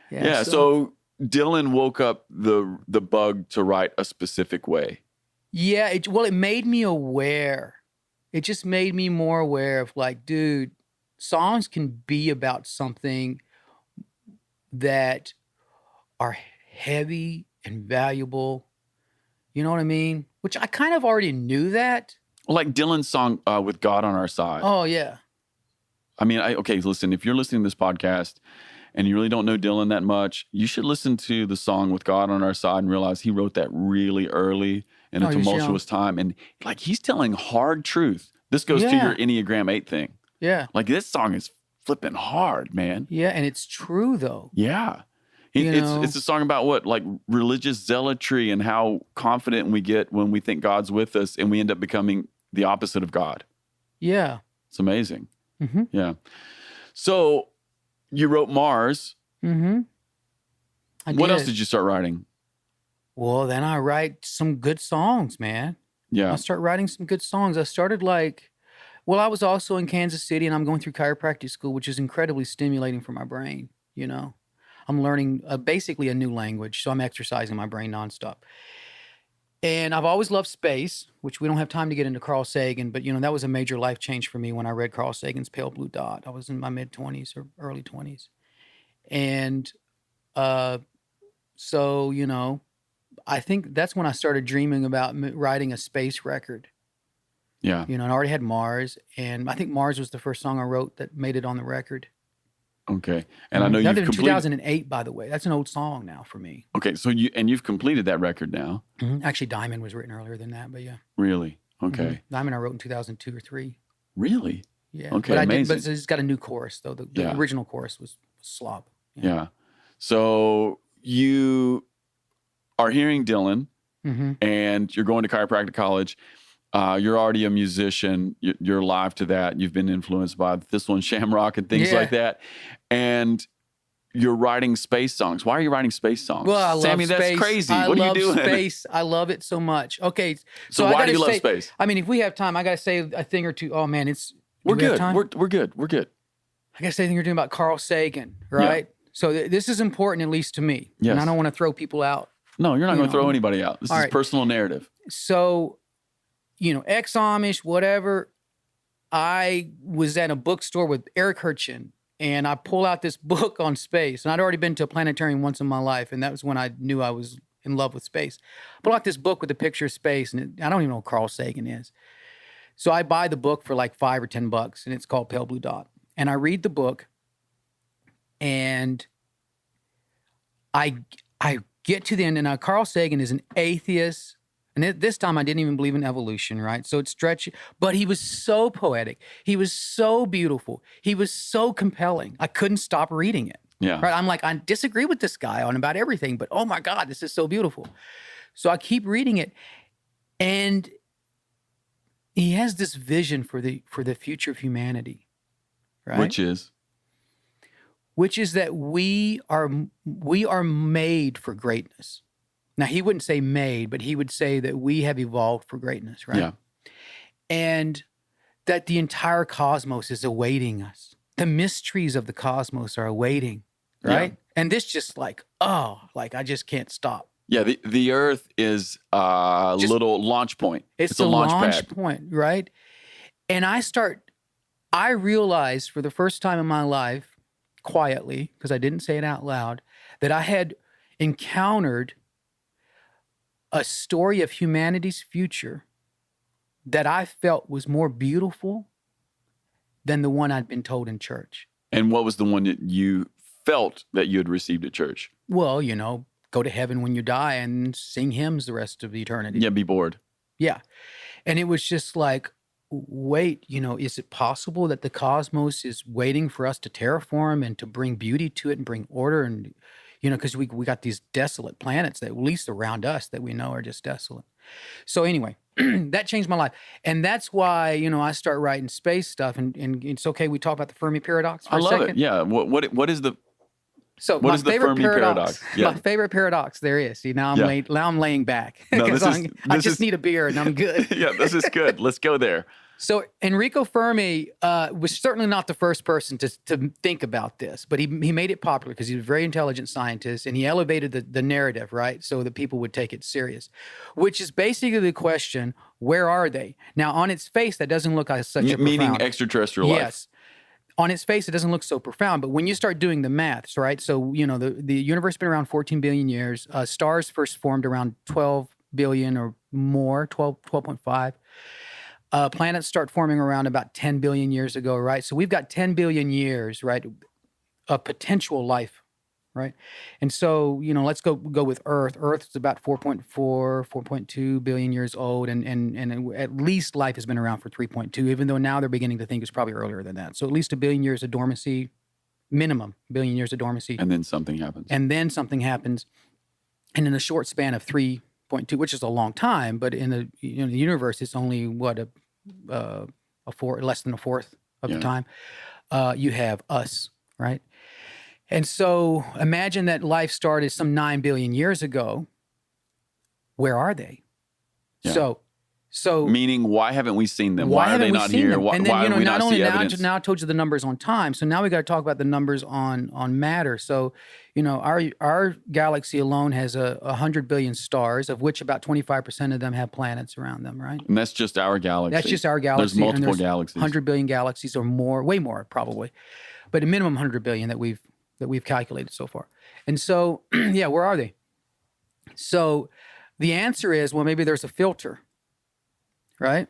Yeah. So Dylan woke up the bug to write a specific way. Yeah. It made me aware. It just made me more aware of like, dude, songs can be about something that are heavy and valuable. You know what I mean? Which I kind of already knew that. Like Dylan's song With God on Our Side. Oh, yeah. I mean, okay, listen, if you're listening to this podcast and you really don't know Dylan that much, you should listen to the song With God on Our Side and realize he wrote that really early in a he was tumultuous time. And like, he's telling hard truth. This goes to your Enneagram 8 thing. Yeah. Like, this song is flipping hard, man. Yeah, and it's true, though. Yeah. You know? It's a song about what? Like religious zealotry and how confident we get when we think God's with us and we end up becoming the opposite of God. Yeah. It's amazing. Mm-hmm. Yeah. So you wrote Mars. Mm-hmm. What else did you start writing? Well, then I write some good songs, man. Yeah. I start writing some good songs. I started I was also in Kansas City and I'm going through chiropractic school, which is incredibly stimulating for my brain, you know. I'm learning basically a new language, so I'm exercising my brain nonstop. And I've always loved space, which we don't have time to get into Carl Sagan, but, you know, that was a major life change for me when I read Carl Sagan's Pale Blue Dot. I was in my mid-20s or early 20s. And so, you know, I think that's when I started dreaming about writing a space record. Yeah. You know, and I already had Mars, and I think Mars was the first song I wrote that made it on the record. Okay. And I know that you've in completed 2008, by the way. That's an old song now for me. Okay, so you've completed that record now. Mm-hmm. Actually, Diamond was written earlier than that, but yeah. Really? Okay. Mm-hmm. Diamond I wrote in 2002 or 3. Really? Yeah. Okay, but amazing. But it's got a new chorus, though. The original chorus was slop. Yeah. So you are hearing Dylan, Mm-hmm. and you're going to chiropractic college. You're already a musician. You're alive to that. You've been influenced by Thistle and Shamrock and things like that. And you're writing space songs. Why are you writing space songs? Well, I love Sammy, space. that's crazy. I what are you love doing? Space. I love it so much. Okay. So I why gotta do you love say- space? I mean, if we have time, I got to say a thing or two. Oh, man, We're do we have good. time? We're good. We're good. I got to say a thing or two about Carl Sagan, right? So this is important, at least to me. Yes. And I don't want to throw people out. No, you're not You going to know. throw anybody out. This All is right. personal narrative. So, you know, ex-Amish, whatever, I was at a bookstore with Eric Hirchin, and I pull out this book on space. And I'd already been to a planetarium once in my life, and that was when I knew I was in love with space. I pull out this book with a picture of space, and I don't even know who Carl Sagan is. So I buy the book for like $5 or $10, and it's called Pale Blue Dot. And I read the book, and I get to the end, and now Carl Sagan is an atheist. And this time I didn't even believe in evolution, right? So it's stretchy, but he was so poetic. He was so beautiful. He was so compelling. I couldn't stop reading it. Yeah. Right? I'm like, I disagree with this guy on about everything, but oh my God, this is so beautiful. So I keep reading it, and he has this vision for the future of humanity, right? Which is that we are made for greatness. Now, he wouldn't say made, but he would say that we have evolved for greatness, right? Yeah. And that the entire cosmos is awaiting us. The mysteries of the cosmos are awaiting, right? Yeah. And this just like I just can't stop. Yeah, the Earth is a little launch point. It's a the launch launch pad. point, right? And I realized for the first time in my life, quietly, because I didn't say it out loud, that I had encountered a story of humanity's future that I felt was more beautiful than the one I'd been told in church. And what was the one that you felt that you had received at church? Well, you know, go to heaven when you die and sing hymns the rest of eternity. Yeah, be bored. Yeah. And it was just like, wait, is it possible that the cosmos is waiting for us to terraform and to bring beauty to it and bring order? And, because we got these desolate planets that, at least around us, that we know are just desolate. So anyway, that changed my life. And that's why, I start writing space stuff. And it's okay, we talk about the Fermi Paradox for a second. I love it. Yeah. What is the So what my is the favorite Fermi Paradox? Yeah. My favorite paradox there is. See, now I'm laying back No, because this I just is- need a beer and I'm good. Yeah, this is good. Let's go there. So Enrico Fermi was certainly not the first person to think about this, but he made it popular because he's a very intelligent scientist, and he elevated the narrative, right, so that people would take it serious, which is basically the question, where are they? Now, on its face, that doesn't look like such a Meaning profound... extraterrestrial life. Yes. On its face, it doesn't look so profound, but when you start doing the maths, right? So, the universe has been around 14 billion years. Stars first formed around 12 billion or more, 12.5. Planets start forming around about 10 billion years ago, right? So we've got 10 billion years, right, of potential life, right? And so, let's go with Earth. Earth is about 4.2 billion years old, and at least life has been around for 3.2, even though now they're beginning to think it's probably earlier than that. So at least a billion years of dormancy, minimum billion years of dormancy. And then something happens. And in a short span of 3.2, which is a long time, but in the the universe, it's only less than a fourth of the time. You have us, right? And so imagine that life started some 9 billion years ago. Where are they? Yeah. So meaning, why haven't we seen them? Why are they not seen here? them? Why, And then, why do we not see now, evidence? now I told you the numbers on time. So now we got to talk about the numbers on matter. So, our galaxy alone has 100 billion stars, of which about 25% of them have planets around them, right? And that's just our galaxy. That's just our galaxy. There's multiple and galaxies. 100 billion galaxies or more, way more probably, but a minimum 100 billion that we've calculated so far. And so, where are they? So the answer is, well, maybe there's a filter, right?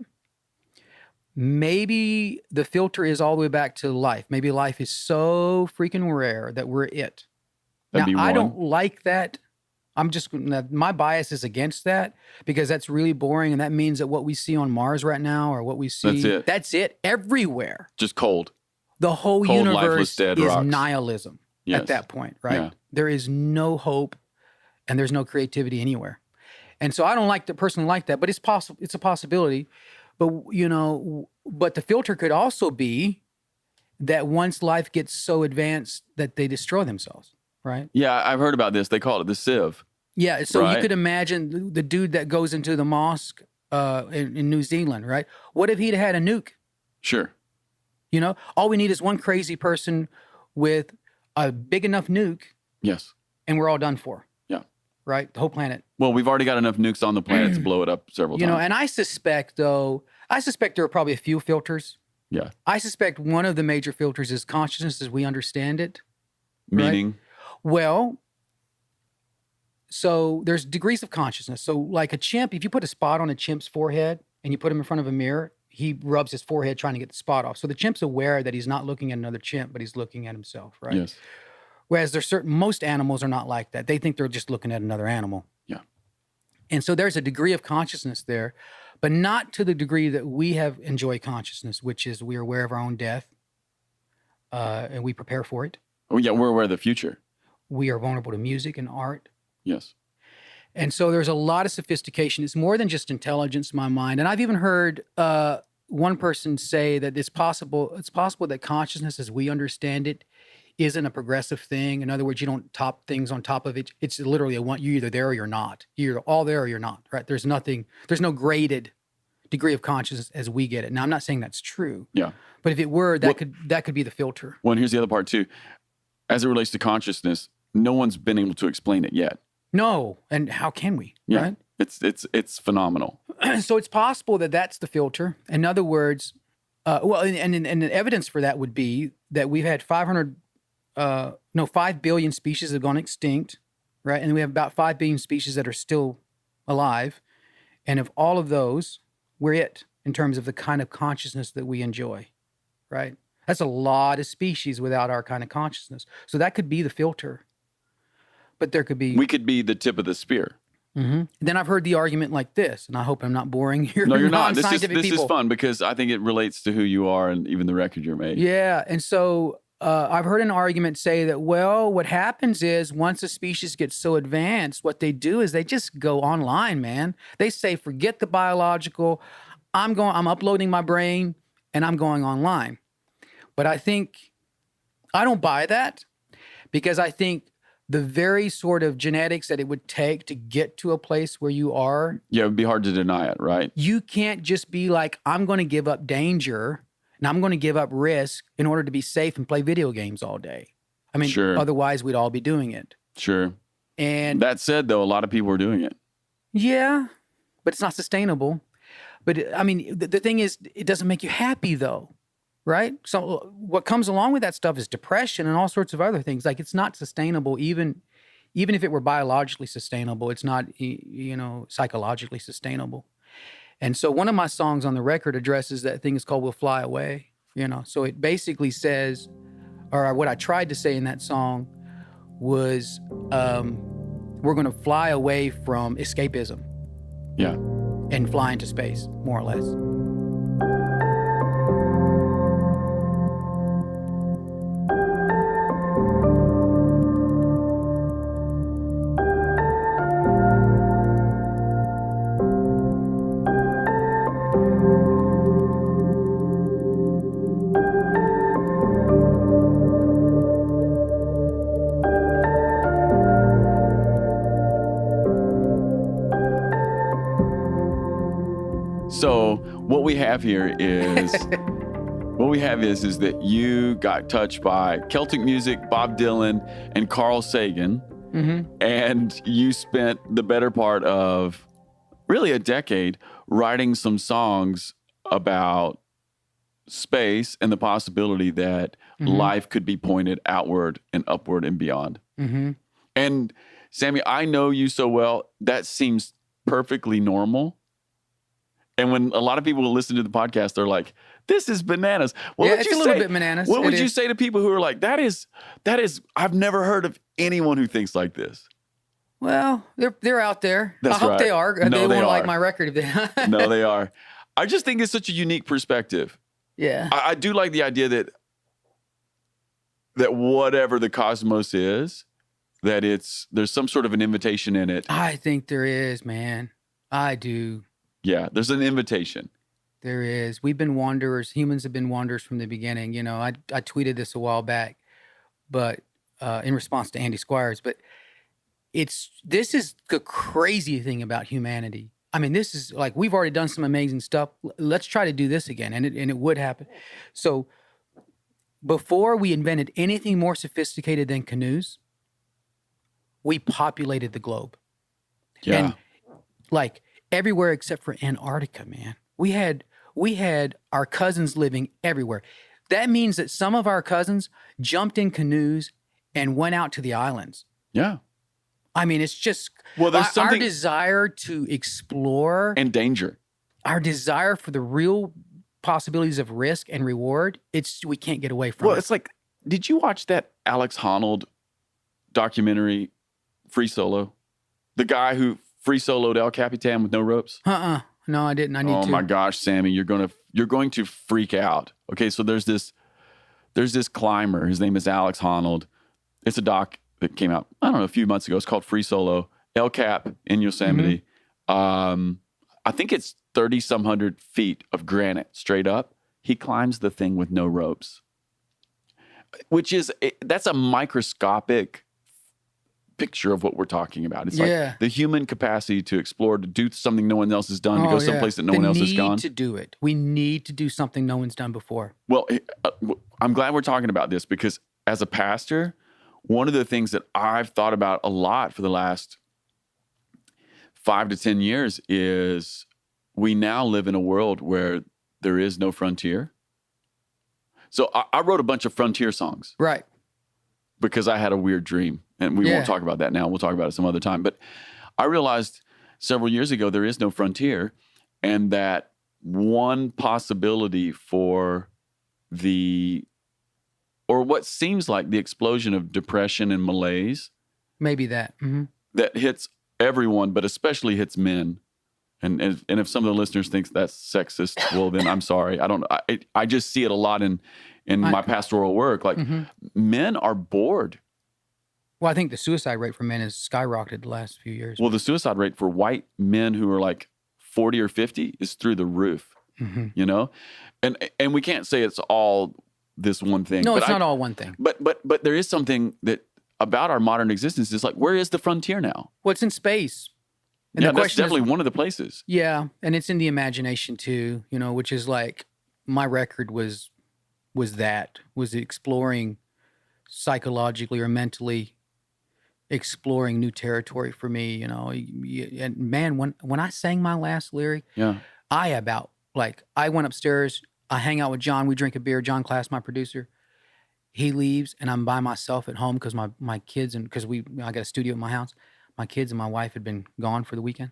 Maybe the filter is all the way back to life. Maybe life is so freaking rare that we're it. That'd be I one. don't like that. My bias is against that because that's really boring. And that means that what we see on Mars right now or what we see, that's it everywhere. Just cold. The whole Cold, universe lifeless, dead is rocks. nihilism Yes. at that point, right? Yeah. There is no hope and there's no creativity anywhere. And so I don't personally like that, but it's possible. It's a possibility. But, but the filter could also be that once life gets so advanced that they destroy themselves, right? Yeah, I've heard about this. They call it the sieve. Yeah, so Right. you could imagine the dude that goes into the mosque in New Zealand, right? What if he'd had a nuke? Sure. All we need is one crazy person with a big enough nuke, Yes. and we're all done for. Yeah. Right? The whole planet. Well, we've already got enough nukes on the planet to blow it up several times. And I suspect there are probably a few filters. Yeah. I suspect one of the major filters is consciousness as we understand it. Meaning? Well, so there's degrees of consciousness. So like a chimp, if you put a spot on a chimp's forehead and you put him in front of a mirror, he rubs his forehead trying to get the spot off. So the chimp's aware that he's not looking at another chimp, but he's looking at himself, right? Yes. Whereas most animals are not like that. They think they're just looking at another animal. Yeah. And so there's a degree of consciousness there, but not to the degree that we enjoy consciousness, which is we are aware of our own death and we prepare for it. Oh, yeah, we're aware of the future. We are vulnerable to music and art. Yes. And so there's a lot of sophistication. It's more than just intelligence in my mind. And I've even heard one person say that it's possible that consciousness as we understand it isn't a progressive thing. In other words, you don't top things on top of it. It's literally you're either there or you're not. You're all there or you're not, right? There's no graded degree of consciousness as we get it. Now, I'm not saying that's true. Yeah. But if it were, that could be the filter. Well, and here's the other part too. As it relates to consciousness, no one's been able to explain it yet. No. And how can we, Yeah. right? It's phenomenal. So it's possible that that's the filter. In other words, and the evidence for that would be that we've had 5 billion species have gone extinct, right? And we have about 5 billion species that are still alive. And of all of those, we're it in terms of the kind of consciousness that we enjoy, right? That's a lot of species without our kind of consciousness. So that could be the filter. But there could be... We could be the tip of the spear. Then I've heard the argument like this, and I hope I'm not boring your No, you're not. This non-scientific is people. fun because I think it relates to who you are and even the record you're making. Yeah, and so I've heard an argument say that, well, what happens is once a species gets so advanced, what they do is they just go online, man. They say, forget the biological. I'm uploading my brain and I'm going online. But I think I don't buy that, because I think the very sort of genetics that it would take to get to a place where you are. Yeah, it would be hard to deny it, right? You can't just be like, I'm going to give up danger and I'm going to give up risk in order to be safe and play video games all day. I mean, Sure. Otherwise we'd all be doing it. Sure. And That said, though, a lot of people are doing it. yeah, but it's not sustainable. But I mean, the thing is, it doesn't make you happy though, right? So what comes along with that stuff is depression and all sorts of other things. Like, it's not sustainable, even if it were biologically sustainable, it's not, psychologically sustainable. And so one of my songs on the record addresses that thing. Is called We'll Fly Away, So it basically says, or what I tried to say in that song was, we're going to fly away from escapism. Yeah. And fly into space, more or less. So what we have here is that you got touched by Celtic music, Bob Dylan, and Carl Sagan, and you spent the better part of really a decade writing some songs about space and the possibility that life could be pointed outward and upward and beyond. And Sammy, I know you so well, that seems perfectly normal. And when a lot of people listen to the podcast, they're like, this is bananas. What would it's you a little say- bit bananas. What It would you is. say to people who are like, that is, I've never heard of anyone who thinks like this. Well, they're out there. That's I hope right. they are. No, they they won't like are. my record if they. No, they are. I just think it's such a unique perspective. Yeah. I do like the idea that whatever the cosmos is, that there's some sort of an invitation in it. I think there is, man. I do. Yeah, there's an invitation. There is. We've been wanderers. Humans have been wanderers from the beginning. I tweeted this a while back, but in response to Andy Squires. But this is the crazy thing about humanity. I mean, this is like, we've already done some amazing stuff. Let's try to do this again, and it would happen. So before we invented anything more sophisticated than canoes, we populated the globe. Yeah. And like everywhere except for Antarctica, man. We had our cousins living everywhere. That means that some of our cousins jumped in canoes and went out to the islands. Yeah. I mean, it's just Well, there's our something- desire to explore, And danger. our desire for the real possibilities of risk and reward. We can't get away from Well, it. it's like, did you watch that Alex Honnold documentary, Free Solo? The guy who free soloed El Capitan with no ropes? No, I didn't. I need Oh to. my gosh, Sammy, you're going to freak out. Okay, so there's this climber. His name is Alex Honnold. It's a doc that came out, I don't know, a few months ago. It's called Free Solo, El Cap in Yosemite. I think it's 30-some hundred feet of granite straight up. He climbs the thing with no ropes, that's a microscopic picture of what we're talking about. It's Yeah. like the human capacity to explore, to do something no one else has done, to go someplace that no one else has gone. We need to do it. We need to do something no one's done before. Well, I'm glad we're talking about this, because as a pastor, one of the things that I've thought about a lot for the last 5 to 10 years is we now live in a world where there is no frontier. So I wrote a bunch of frontier songs Right. because I had a weird dream, and we Yeah. won't talk about that now. We'll talk about it some other time. But I realized several years ago there is no frontier, and that one possibility for what seems like the explosion of depression and malaise Maybe that. that hits everyone, but especially hits men. And if some of the listeners think that's sexist, well, then I'm sorry. I just see it a lot in my pastoral work. Like men are bored. Well, I think the suicide rate for men has skyrocketed the last few years. Well, the suicide rate for white men who are like 40 or 50 is through the roof, you know? And we can't say it's all this one thing. No, it's not all one thing. But there is something that about our modern existence is like, where is the frontier now? Well, it's in space. And yeah, the that's question definitely is, one of the places. yeah, and it's in the imagination too, you know, which is like my record was exploring psychologically or mentally exploring new territory for me, you know. And man, when I sang my last lyric, I went upstairs, I hang out with John, we drink a beer, John Class, my producer. He leaves and I'm by myself at home because my kids, and because I got a studio at my house. My kids and my wife had been gone for the weekend.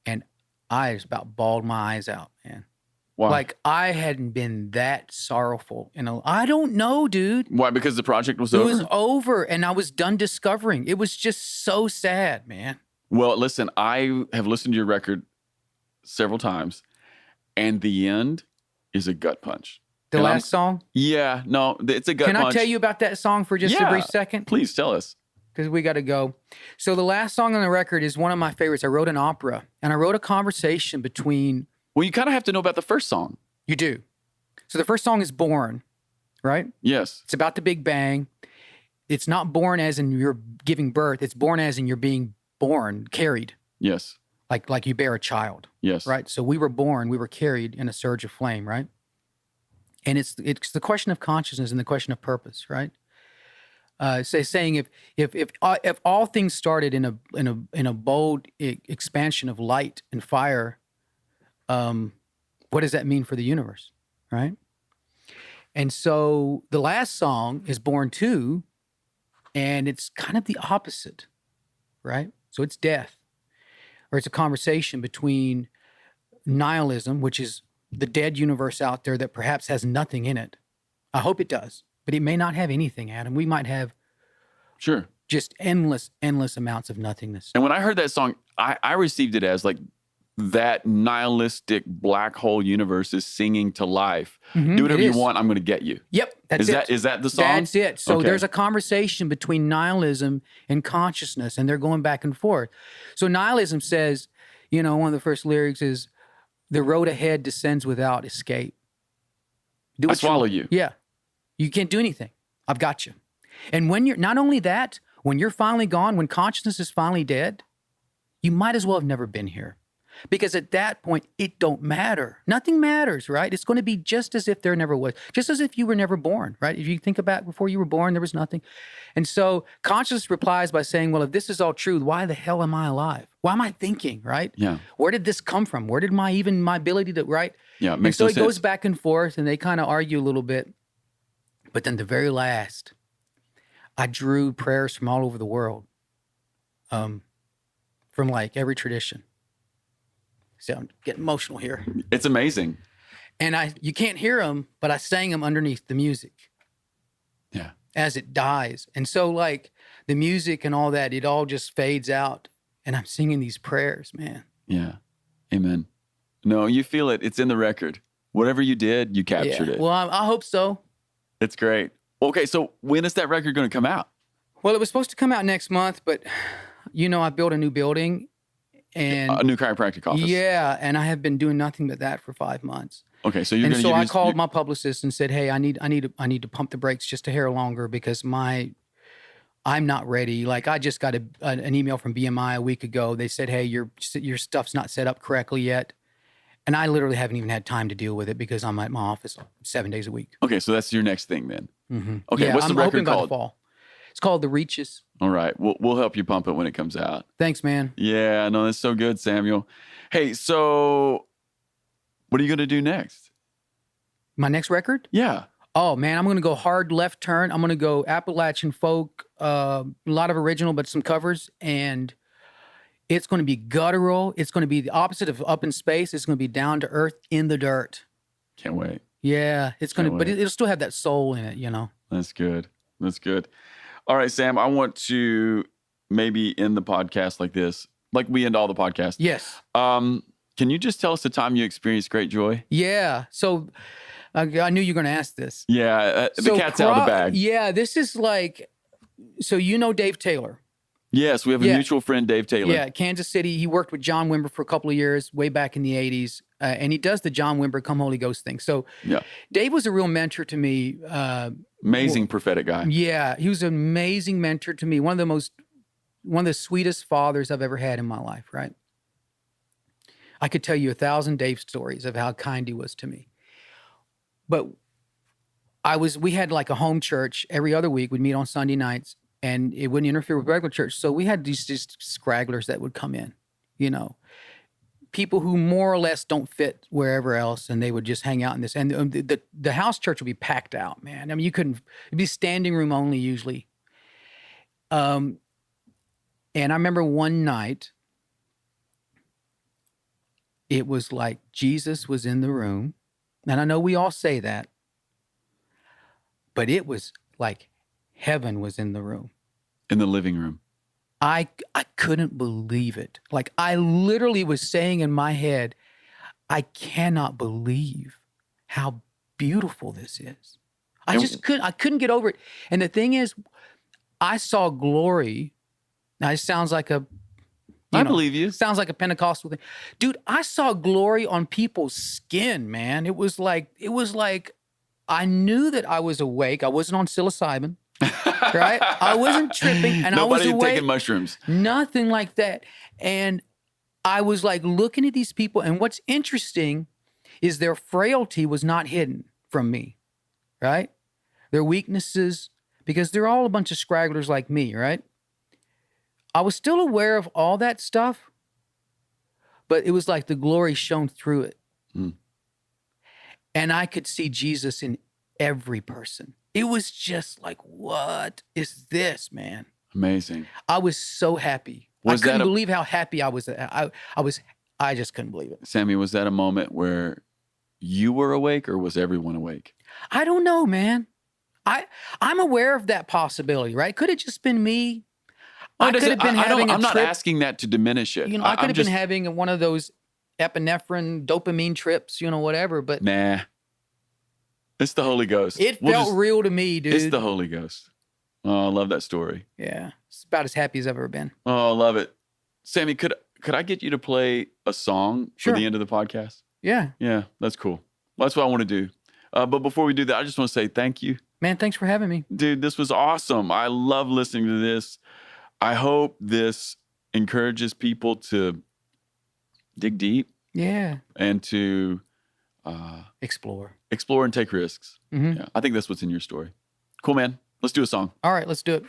And I just about bawled my eyes out, man. Why? Like I hadn't been that sorrowful I don't know, dude. Why? Because the project was over? It was over and I was done discovering. It was just so sad, man. Well, listen, I have listened to your record several times, and the end is a gut punch. The last song? Yeah, no, it's a gut punch. Can I tell you about that song for just a brief second? Please tell us. Because we got to go. So the last song on the record is one of my favorites. I wrote an opera, and I wrote a conversation between... Well, you kind of have to know about the first song. You do. So the first song is Born, right? Yes. It's about the Big Bang. It's not born as in you're giving birth. It's born as in you're being born, carried. Yes. Like you bear a child. Yes. Right? So we were born, we were carried in a surge of flame, right? And it's the question of consciousness and the question of purpose, right? Saying if all things started in a bold expansion of light and fire, what does that mean for the universe, right? And so the last song is Born 2, and it's kind of the opposite, right? So it's death, or it's a conversation between nihilism, which is the dead universe out there that perhaps has nothing in it. I hope it does, but it may not have anything, Adam. We might have just endless amounts of nothingness. And when I heard that song, I received it as like that nihilistic black hole universe is singing to life. Do whatever you want, I'm going to get you. Yep, that's it. Is that the song? That's it. So there's a conversation between nihilism and consciousness, and they're going back and forth. So nihilism says, you know, one of the first lyrics is, the road ahead descends without escape. I swallow you. Yeah. You can't do anything. I've got you. And when you're, not only that, when you're finally gone, when consciousness is finally dead, you might as well have never been here. Because at that point, it don't matter. Nothing matters, right? It's going to be just as if there never was. Just as if you were never born, right? If you think about before you were born, there was nothing. And so consciousness replies by saying, well, if this is all true, why the hell am I alive? Why am I thinking, right? Yeah. Where did this come from? Where did my ability to, right? Yeah, it makes no no sense. sense. Goes back and forth, and they kind of argue a little bit. But then the very last, I drew prayers from all over the world, from like every tradition. So I'm getting emotional here. It's amazing. And you can't hear them, but I sang them underneath the music. Yeah. As it dies. And so like the music and all that, it all just fades out. And I'm singing these prayers, man. Yeah. Amen. No, you feel it. It's in the record. Whatever you did, you captured it. Well, I hope so. It's great. Okay, so when is that record going to come out? Well, it was supposed to come out next month, but you know, I built a new building. And a new chiropractic office. Yeah, and I have been doing nothing but that for 5 months. Okay, so you're going to. And so I called my publicist and said, "Hey, I need to pump the brakes just a hair longer because I'm not ready. Like I just got an email from BMI a week ago. They said, "Hey, your stuff's not set up correctly yet," and I literally haven't even had time to deal with it because I'm at my office 7 days a week. Okay, so that's your next thing then. Mm-hmm. Okay, yeah, what's the record called? Fall. It's called The Reaches. All right, we'll help you pump it when it comes out. Thanks, man. Yeah, no, that's so good, Samuel. Hey, so what are you going to do next? My next record? Yeah. Oh, man, I'm going to go hard left turn. I'm going to go Appalachian folk, a lot of original, but some covers. And it's going to be guttural. It's going to be the opposite of Up in Space. It's going to be down to earth in the dirt. Can't wait. Yeah, it's going to, but it'll still have that soul in it, you know? That's good. That's good. All right, Sam, I want to maybe end the podcast like this, like we end all the podcasts. Yes. Can you just tell us the time you experienced great joy? Yeah. So I knew you were going to ask this. Yeah, the So cat's out of the bag. Yeah, this is like, so you know Dave Taylor. Yes, we have a Yeah. mutual friend, Dave Taylor. Yeah, Kansas City. He worked with John Wimber for a couple of years, way back in the 80s. And he does the John Wimber Come Holy Ghost thing. So Yeah. Dave was a real mentor to me. Amazing prophetic guy. Yeah, he was an amazing mentor to me. One of the sweetest fathers I've ever had in my life, right? I could tell you 1,000 Dave stories of how kind he was to me. But we had like a home church every other week. We'd meet on Sunday nights, and it wouldn't interfere with regular church. So we had these just scragglers that would come in, people who more or less don't fit wherever else, and they would just hang out in this. And the house church would be packed out, man. I mean, it'd be standing room only usually. And I remember one night, it was like Jesus was in the room. And I know we all say that, but it was like heaven was in the room. In the living room. I couldn't believe it. Like I literally was saying in my head, I cannot believe how beautiful this is. I couldn't get over it. And the thing is, I saw glory. Now it sounds like I believe you. Sounds like a Pentecostal thing. Dude, I saw glory on people's skin, man. It was like I knew that I was awake. I wasn't on psilocybin, right? I wasn't tripping, and Nobody I was awake. taking mushrooms. Nothing like that. And I was like looking at these people, and what's interesting is their frailty was not hidden from me, right? Their weaknesses, because they're all a bunch of scragglers like me, right? I was still aware of all that stuff, but it was like the glory shone through it. Mm. And I could see Jesus in every person. It was just like, what is this, man? Amazing. I was so happy. I couldn't believe how happy I was. I just couldn't believe it. Sammy, was that a moment where you were awake, or was everyone awake? I don't know, man. I'm aware of that possibility, right? Could have just been me. I could have been having a I'm not trip. asking that to diminish it. I could have been having one of those epinephrine, dopamine trips, whatever. But nah, it's the Holy Ghost. It felt real to me, dude. It's the Holy Ghost. Oh, I love that story. Yeah, it's about as happy as I've ever been. Oh, I love it. Sammy, could I get you to play a song Sure. for the end of the podcast? Yeah. Yeah, that's cool. Well, that's what I want to do. But before we do that, I just want to say thank you. Man, thanks for having me. Dude, this was awesome. I love listening to this. I hope this encourages people to dig deep. Yeah. And to explore and take risks. Mm-hmm. Yeah, I think that's what's in your story. Cool, man. Let's do a song. All right, let's do it.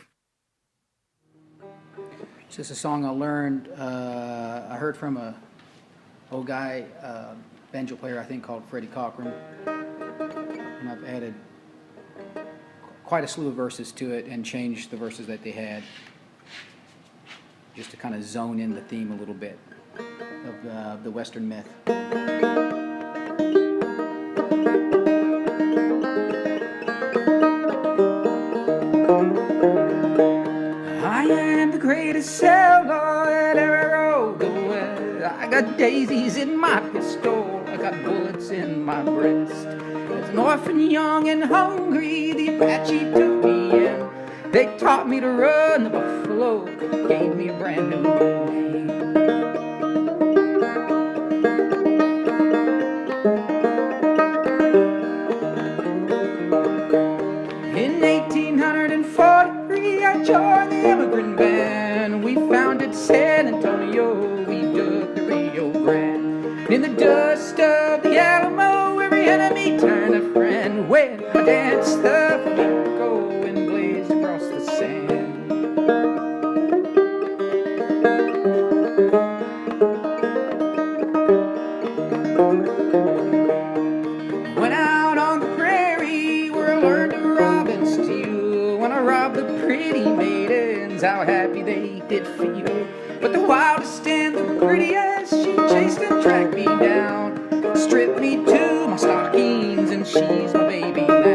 It's just a song I learned. I heard from a old guy, banjo player, I think, called Freddie Cochran. And I've added quite a slew of verses to it and changed the verses that they had, just to kind of zone in the theme a little bit of the Western myth. I am the greatest sailor that ever rode the west. I got daisies in my pistol, I got bullets in my breast. As an orphan young and hungry, the Apache took me in. They taught me to run the buffalo, gave me a brand new name. In 1843, I joined the immigrant band. We founded San Antonio, we dug the Rio Grande. In the dust of the Alamo, every enemy turned a friend. When I danced the flamenco and blazed across the sand. Went out on the prairie where I learned to rob and steal. When I robbed the pretty maidens, how happy they did feel. But the wildest and the prettiest, she chased and tracked me down, stripped me to my stockings, and she's my baby now.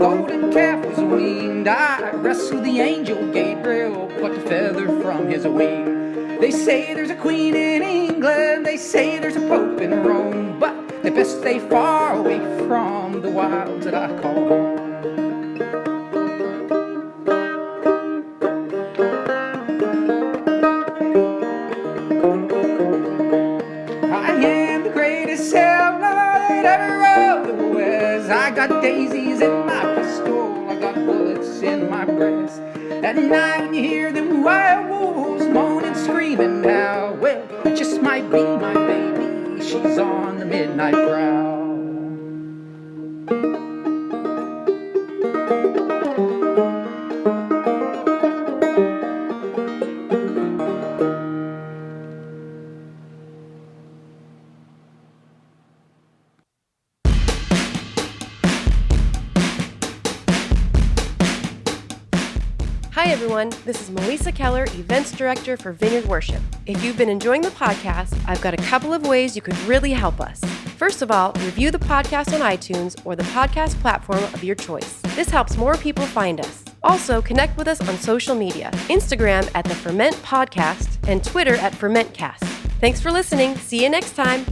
golden calf was weaned, I wrestled the angel Gabriel, plucked a feather from his wing. They say there's a queen in England, they say there's a pope in Rome, but they best stay far away from the wilds that I call home. I am the greatest sailor that ever rode the west. I got daisies in my pistol, I got bullets in my breast. At night when you hear them wild wolves moaning, screaming now, well, it just might be my baby, she's on the midnight prowl. Hi everyone, this is Melissa Keller, Events Director for Vineyard Worship. If you've been enjoying the podcast, I've got a couple of ways you could really help us. First of all, review the podcast on iTunes or the podcast platform of your choice. This helps more people find us. Also, connect with us on social media, Instagram at the Ferment Podcast and Twitter at FermentCast. Thanks for listening. See you next time.